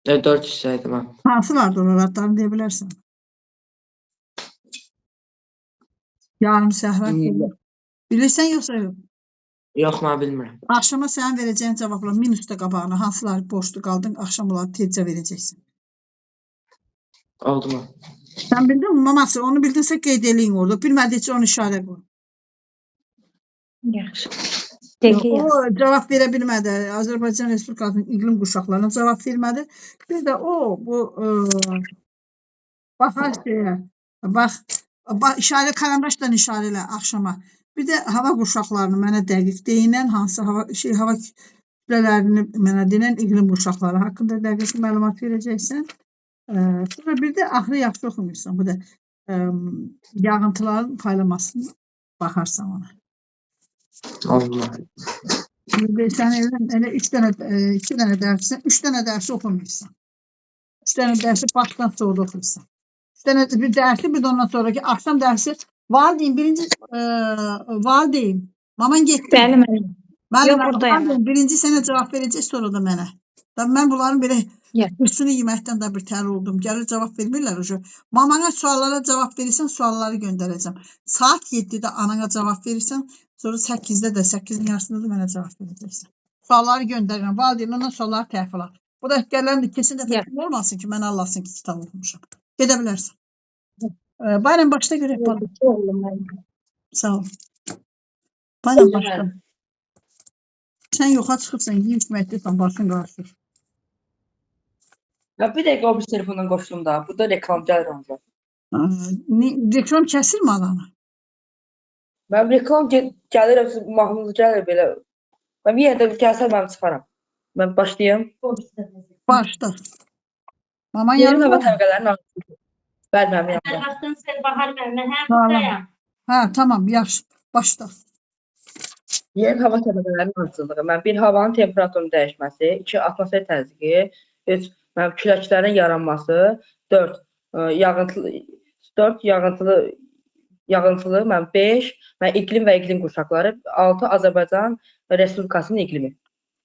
4 hissəydi mən. Hansılardır onlar adlarını deyə bilərsən? Yarım səhra. Bilirsən yoxsa yox? Yox, mən bilmirəm. Axşama sənin verəcəyin cavablar minusda qabağına hansıları boşlu qaldın, axşam onları tezcə verəcəksən. Oldu mu? Sən bildin mi maması? Onu bildinsə qeyd eləyin orada. Bilmədikcə onu işarə qoy. Yaxşı. O cavab verə bilmədi. Azərbaycan Respublikasının iqlim qurşaqlarına cavab vermədi. Bir də baxar şeyə, bax, işarə karandaşla işarə elə axşama. Bir də hava qurşaqlarını mənə dəqiq deyinən, hansı hava kütlələrini mənə deyinən iqlim qurşaqları haqqında dəqiq məlumat verəcəksən. Sonra bir də axırı yaxşı oxumursan. Bu da yağıntıların paylamasını baxarsan ona. Allah. Sən elə 3 dənə dərsi oxumursan. 3 dənə dərsi başdan sonra oxumursan. 3 dənə bir dərsi, bir də ondan sonraki axşam dərsi var deyim. Var deyim. Maman getdi. Bəli, müəllim. Yox, buradayım. Birinci sənə cavab verəcək, sonra da mənə. Mən bunların belə hırsını yeməkdən də bir təl oldum. Gəlir cavab vermirlər. Mamana suallara cavab verirsən, sualları göndərəcəm. Saat 7-də anana cavab verirsən, sonra 8-də də, 8-in yarısında da mənə cavab verəcəksən. Sualları göndərirəm. Valideyn ondan sualları təhvil al. Bu da gələn də kesin də təhvil olmasın ki, mən Allahsın ki, kitab oxumuşam. Gedə bilərsən. Bayram başda görək. Sağ ol. Bayram başda. Sən yoxa çıxıbsan, yiyib içməkdirsən, başın qarışır. Bir dəqiqə o bir telefondan qoşdum da. Burada reklam gəlir onda. Reklam kəsirmi alanı? Mən reklam gəlir, mahnınız gəlir belə. Mən bir yerdə gəlsə mən çıxaram. Mən başlayım. Başla. Maman Yerin hava yanında. təbəqələrinin arasında. Bəli, mənim yanımda. Baxdın sən Bahar müəllimə, hə Tamam. buradayam. Ha tamam yaxşı. Başla. Yerin hava təbəqələrinin arasılığı. Mən bir havanın temperaturunun dəyişməsi, 2 atmosfer təzyiqi, 3 mən küləklərin yaranması, 4 yağıntılı, mən 5 mən iqlim və iqlim qurşaqları, 6 Azərbaycan Respublikasının iqlimi.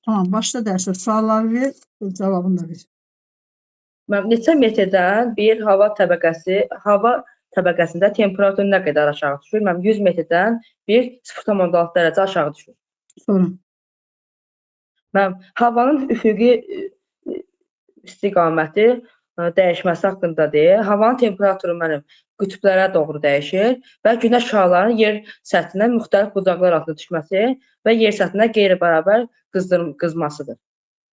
Tamam başla dərsə. Sualları ver, cavabını da ver. Mən neçə metrdən bir hava təbəqəsində temperatur nə qədər aşağı düşür? Mən 100 metrdən bir 0,6 dərəcə aşağı düşür. Sonra. Mən havanın üfüqi istiqaməti dəyişməsi haqqında deyir. Havanın temperaturu mənim qütblərə doğru dəyişir və günəş şüalarının yer səthinə müxtəlif bucaqlar altında düşməsi və yer səthinə qeyri-bərabər qızmasıdır.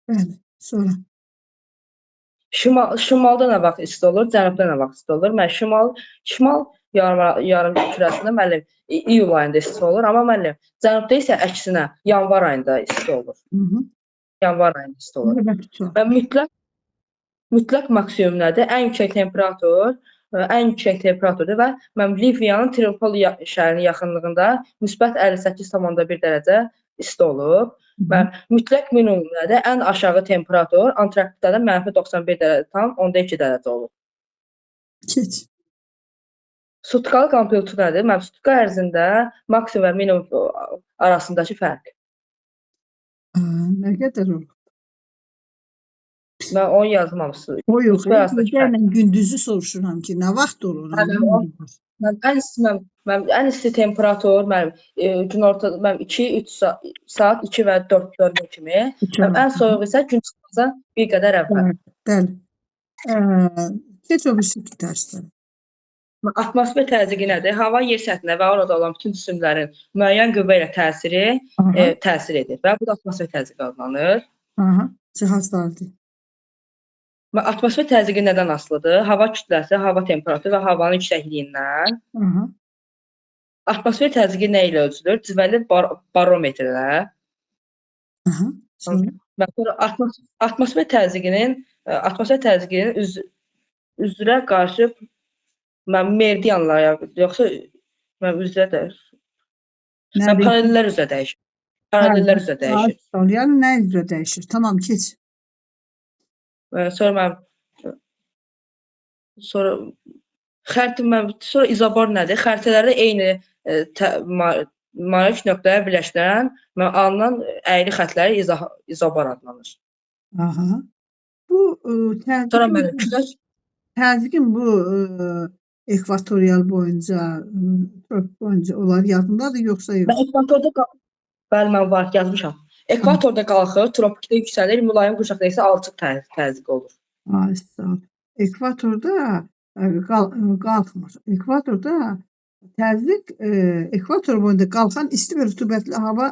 Bəli. Sonra. Şimalda nə vaxt isti olur, cənubda nə vaxt isti olur? Mən şimal yarım kürəsində müəllim iyul ayında isti olur, amma müəllim cənubda isə əksinə yanvar ayında isti olur. Yanvar ayında isti olur. Və mütləq maksimum nədir? Ən yüksək temperaturdur və mən Liviyanın Tripoli şəhərinin yaxınlığında müsbət 58,1 dərəcə isti olub. Və mütləq minimum nədir? Ən aşağı temperatur Antarktidada -91,2 dərəcə olub. Keç. Sutkalıq amplitudu nədir? Mən sutka ərzində maksimum və minimum arasındakı fərq. Nə qədər olur? Mən onu yazmamışsınız. O yox, gecə gündüzü soruşuram ki, nə vaxt olur? Ən isti temperatur mənim günorta 2-3 saat 2 və 4 kimi. Ən soyuq isə gün çıxmazdan bir qədər əvvəl. Bəli. Keç o birisi dərsdə. Atmosfer təzyiqi nədir? Hava yer səthinə və orada olan bütün cisimlərin müəyyən qüvvə ilə təsir edir və bu da atmosfer təzyiqi adlanır. Cihazlardır. Atmosfer təzyiqi nədən asılıdır? Hava kütləsi, hava temperaturu və havanın yüksəkliyindən. Atmosfer təzyiqi nə ilə ölçülür? Civəli barometrlə. Atmosfer təzyiqinin üzrə qarşı meridianlar yoxsa üzrə dəyişir. Paralellər üzrə dəyişir. Paralellər üzrə dəyişir. Yəni nə üzrə dəyişir? Tamam, keç. Sonra izobor nədir? Xəritələrdə eyni marik nöqtəyə birləşdirən alınan əyri xətləri izobor adlanır. Bu təzyiqin bu ekvatorial boyunca onlar yadındadır yoxsa yox? Bəli, mən var, yazmışam. Ekvatorda qalxır, tropikdə yüksəlir, mülayim qurşaqda isə alçaq təzyiq olur. Ekvatorda qalxmır. Ekvatorda təzyiq, ekvator boyunda qalxan isti və rütubətli hava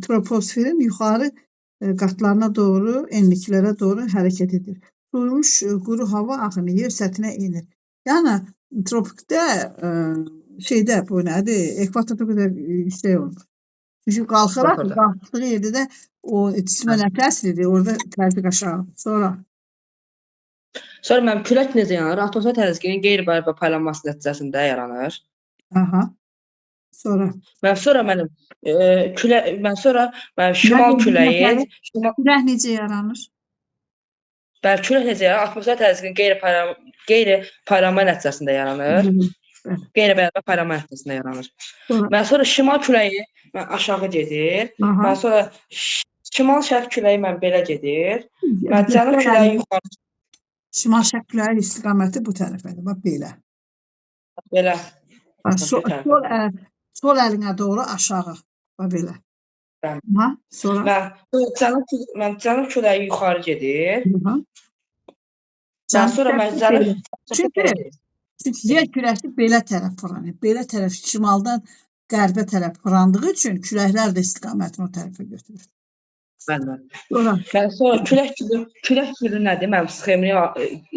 troposferin yuxarı qatlarına doğru, enliklərə doğru hərəkət edir. Soyumuş quru hava axını yer səthinə enir. Yəni tropikdə bu nədir? Ekvatorda qədər yüksək olur. Çünki qalxaraq, qalxdığı yerdə də o cismə nə təsir edir, orada təzyiq aşağı. Sonra mən külək necə yaranır? Atmosfer təzyiqinin qeyri-bərabər paylanması nəticəsində yaranır. Sonra şimal küləyi. Külək necə yaranır? Bəli, külək necə yaranır? Atmosfer təzyiqinin qeyri-paylanma nəticəsində yaranır. Qeyri-bərabər paylanma nəticəsində yaranır. Sonra şimal küləyi aşağı gedir. Sonra şimal-şərq küləyi belə gedir. Cənub küləyi yuxarı. Şimal-şərq küləyi istiqaməti bu tərəfədir. Bax belə. Belə. Sol əlinə doğru aşağı. Bax belə. Sonra cənub küləyi yuxarı gedir. Çünki yer kürəsi belə tərəf fırlanır. Belə tərəf şimaldan qərbə tərəf fırlandığı üçün küləklər də istiqamətini o tərəfə götürür. Sonra külək gülü nədir? Mənim sxemini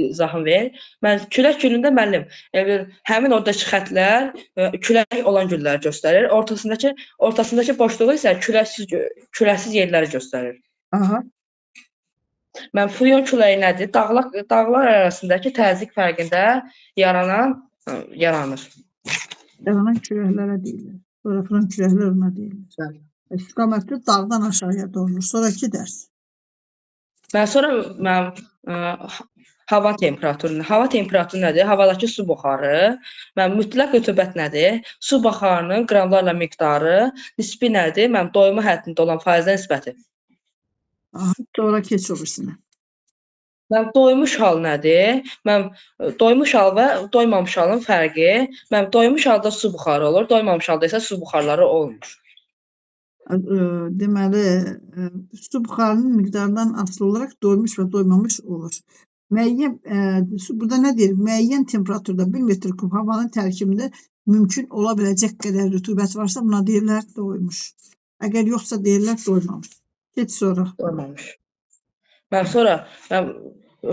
izahım ver. Külək gülündə müəllim həmin oradakı xətlər külək olan gülləri göstərir. Ortasındakı boşluğu isə küləksiz yerləri göstərir. Aha. Mən fuyon küləyi nədir? Dağlar arasındakı təzyiq fərqində yaranır. Yaranan küləklərə deyilir. Sonra fırın küləklər ona deyilir. Bəli. İstiqamətli dağdan aşağıya doğru. Sonraki dərs. Sonra hava temperaturu nədir? Havadakı su buxarı. Mütləq rütubət nədir? Su buxarının qramlarla miqdarı. Nisbi nədir? Doyma həddində olan faizlə nisbəti. Aha. Sonra keç o birisine. Doymuş hal nədir? Doymuş hal və doymamış halın fərqi. Doymuş halda su buxarı olur, doymamış halda isə su buxarları olmur. Deməli, su buxarının miqdarından asılı olaraq doymuş və doymamış olur. Burada nə deyir? Müəyyən temperaturda 1 metr kub havanın tərkibində mümkün ola biləcək qədər rütubət varsa buna deyirlər doymuş. Əgər yoxsa deyirlər doymamış. Geç sonra. Doymamış.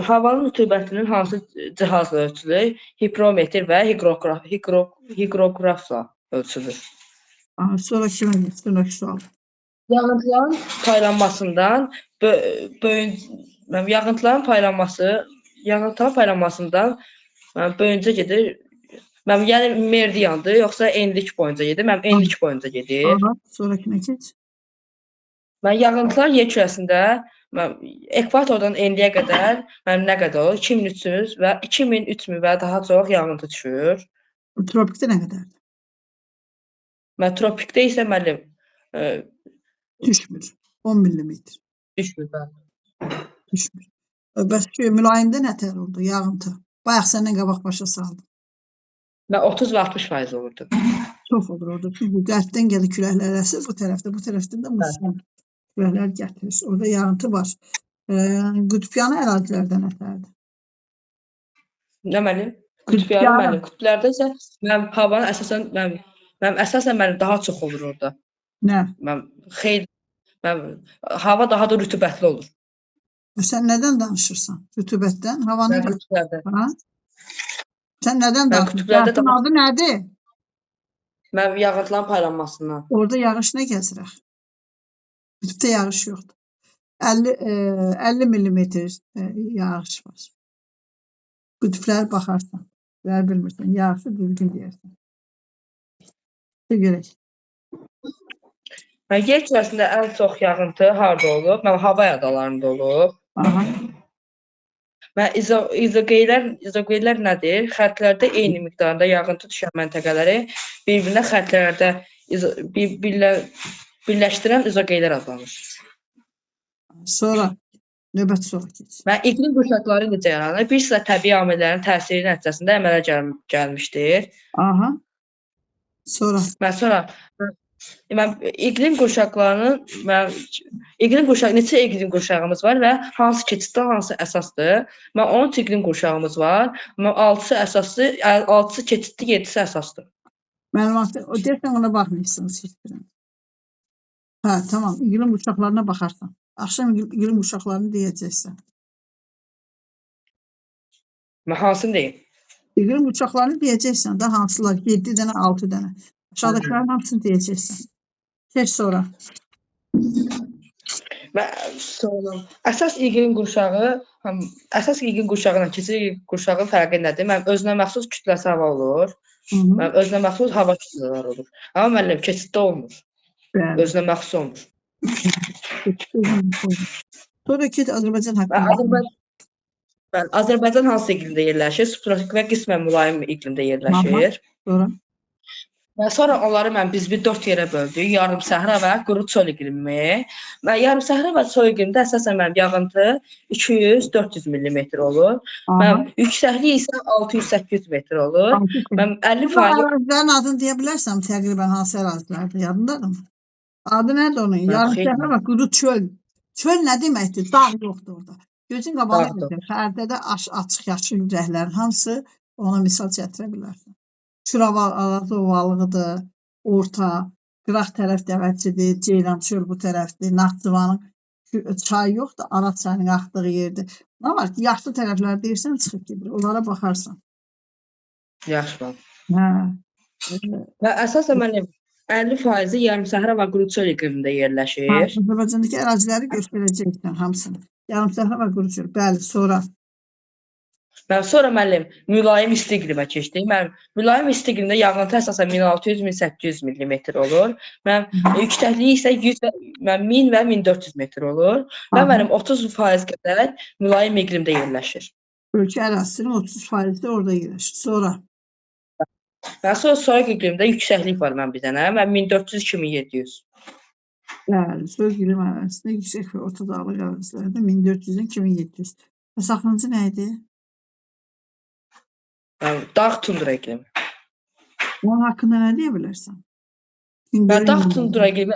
Havanın rütubətinin hansı cihazla ölçülür? Higrometr və hiqrografla ölçülür. Sonra kimə geç? Sonraki sual. Yağıntıların paylanmasından boyunca gedir. Yəni meridiandır, yoxsa enlik boyunca gedir? Enlik boyunca gedir. Sonrakine geç. Yağıntılar yer kürəsində ekvatordan enliyə qədər nə qədər olur? 2300 və 2000, 3000 və daha çox yağıntı düşür. Tropikdə nə qədərdir? Tropikdə isə müəllim düşmür. 10 millimetr. Düşmür. Düşmür. Bəs ki, mülayimdə nətər oldu yağıntı? Bayaq səndən qabaq başa saldım. 30 və 60% olurdu. Çox olur orada. Çünki qərbdən gəlir küləklər əsir bu tərəfdən də muson küləklər gətirir. Orada yağıntı var. Qütbyanı ərazilərdə nətərdir? Nə müəllim? Qütbyanı. Qütblərdə isə havanın əsasən daha çox olur orada. Nə? Hava daha da rütubətli olur. Sən nədən danışırsan? Rütubətdən? Havanın qütblərdən. Sən nədən danışırsan? Adı nədir? Yağıntıların paylanmasından. Orada yağış nə gəzirək? Qütbdə yağış yoxdur. 50 millimetr yağış var. Qütblərə baxarsan. Bilmirsən. Yağışı düzgün deyərsən. Görək. Yer kürəsində ən çox yağıntı harda olub? Hava adalarında olub. İzoqeylər nədir? Xəttlərdə eyni miqdarda yağıntı düşən məntəqələri bir-birinə xəttlərdə birləşdirən izoqeylər adlanır. Sonra, növbət sonra keç. İqlim qurşaqları necə yaranır? Bir sıra təbii amillərin təsiri nəticəsində əmələ gəlmişdir. Sonra iqlim qurşaqlarının neçə iqlim qurşağımız var və hansı keçiddə hansı əsasdır? Onun iqlim qurşağımız var. 6'sı əsaslı, 6'sı keçidli, 7'si əsasdır. Məlumatı, o deyirsən ona baxmıyorsunuz hiç birine. Tamam, iqlim qurşaqlarına baxarsan. Axşam iqlim qurşaqlarını deyəcəksən. Hansını deyim? İqlim qurşaqlarını deyəcəksən da hansılar? 7 dənə, 6 dənə. Aşağıdakilərin hamısını deyəcəksən. Keç sonra. Əsas iqlim qurşağıyla keçid iqlim qurşağının fərqi nədir? Özünə məxsus kütləsi hava olur. Özünə məxsus hava kütlələri olur. Amma müəllim keçiddə olmur. Özünə məxsus olmur. Sonra keç Azərbaycan haqqında. Azərbaycan hansı iqlimdə yerləşir? Subtropik və qismən mülayim iqlimdə yerləşir. Sonra onları biz 4 yerə böldük. Yarım səhra və quru çöl iqlimi. Yarım səhra və çöl iqlimində əsasən yağıntı 200-400 millimetr olur. Yüksəkliyi isə 600-800 metr olur. 50%. Ərazilərin adını deyə bilərsən təqribən hansı ərazilərdir? Yadındadırmı? Adı nədir onun? Yarım səhra və quru çöl. Çöl nə deməkdir? Dağ yoxdur orada. Gözün qabağı edir. Xəritədə açıq yaşıl rəhlərin hamısı ona misal gətirə bilərsən. Şuravarası ovalığıdır, orta, qıraq tərəf dəvətçidir, Ceylan çöl bu tərəfdir, Naxçıvanın çay yoxdur, Araz çayının axdığı yerdir. Nə var ki, yaşlı tərəflər deyirsən, çıxıb gedir, onlara baxarsan. Yaxşı. Əsasən mənim 50% yarımsahra və quru çöl iqlimində yerləşir. Azərbaycandakı əraziləri göstərəcəksən hamısını. Yarımsahra və quru çöl. Bəli, sonra. Sonra müəllim mülayim isti iqlimə keçdik. Mülayim isti iqlimdə yağıntı əsasən 1600-1800 mm olur. Yüksəkliyi isə 1000 və 1400 metr olur. Və mənim 30% qədər mülayim iqlimdə yerləşir. Ölkə ərazisinin 30% də orada yerləşir. Sonra. Sonra soyuq iqlimdə yüksəklik var bir dənə. 1400-2700. Bəli, soyuq iqlim ərazisində yüksək və orta dağlıq ərazilərdə 1400-dən 2700. Və saxlanıcı nə idi? Dağ tundra iqlimi. Onun haqqında nə deyə bilərsən? Dağ tundra iqlimi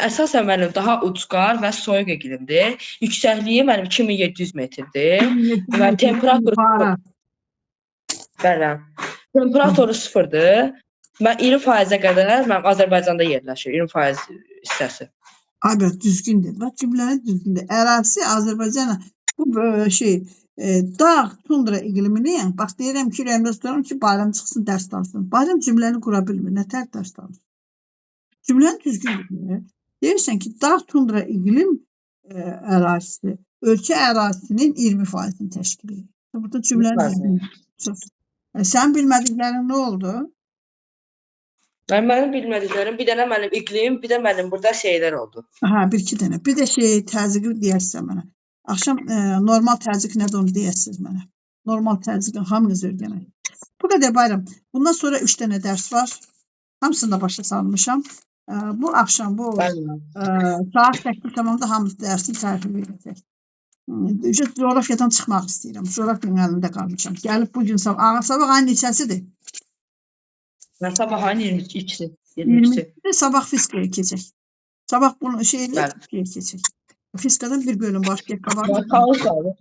əsasən mənim daha ucqar və soyuq iqlimdir. Yüksəkliyi mənim 2700 metrdir. Və temperaturu bəli. Temperaturu 0-dır. Mən 20%-ə qədər mənim Azərbaycanda yerləşir. 20% hissəsi. Abi düzgündür. Bax cümlənin düzgündür. Ərazisi Azərbaycanla bu dağ tundra iqlimini, bax deyirəm ki, ürəyimdə tuturam ki, bayram çıxsın, dərs danışsın. Bayram cümləni qura bilmir. Nə tər dərs danışsın? Cümləni düzgündür. Deyirsən ki, dağ tundra iqlim ərazisi ölkə ərazisinin 20%-ni təşkil edir. Burada cümləni düzgündür. Sən bilmədiklərin nə oldu? Mənim bilmədiklərim, bir dənə mənim iqlim, bir də mənim burada şeylər oldu. Bir-iki dənə. Bir də təzyiqi deyərsən mənə. Axşam normal təzyiq nədir onu deyəsiniz mənə. Normal təzyiqin hamınız öyrənək. Bu qədər bayram. Bundan sonra 3 dənə dərs var. Hamısını da başa salmışam. Bu axşam, bu saat 8 tamamda hamısı dərsin tərifini verəcək. Coğrafyadan çıxmaq istəyirəm. Coğrafyanın əlində qalmışam. Gəlib bugün sabah ayın neçəsidir? Sabah ayın 22-si. 22-si sabah fiskaya keçək. Sabah bunu fiskaya keçək. Fiskadan bir bölüm var. Tarix qalıb.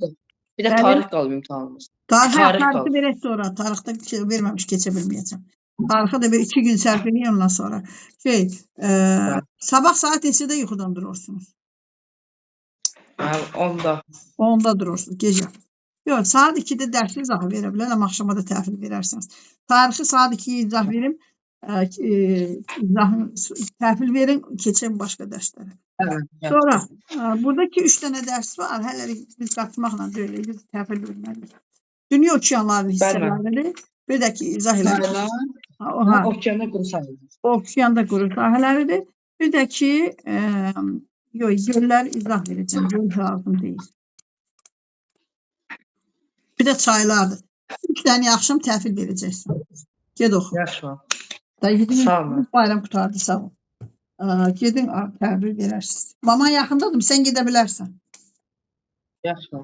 Bir də tarix qalıb imtahanımız. Tarixi verək sonra. Tarixdə verməmiş keçə bilməyəcəm. Tarixə də bir 2 gün sərf edeyim ondan sonra. Sabah saat neçədə yuxudan durursunuz? 10-da. 10-da durursunuz gecə. Yox, saat 2-də dərsi izah verə bilər, amma axşama da təhvil verərsiniz. Tarixi saat 2-yə izah verim. Təhvil verin, keçək başqa dərslərə. Sonra, buradakı 3 dənə dərs var. Hələ biz qaçmaqla deyil, təhvil verməliyik. Dünya okeanlarının hissələridir. Bir də ki, izah elədir. Okeanda quru sahələr. Okeanda quru sahələridir. Bir də ki, göllər izah verəcəm. Göl lazım deyil. Bir də çaylardır. 3 dənə axşam təhvil verəcəksin. Ged oxu. Yaxşı. Sağ olun. Bayram qutardı, sağ ol. Gedin, təhvil verərsiniz. Maman yaxındadır, sən gedə bilərsən. Yaxşı.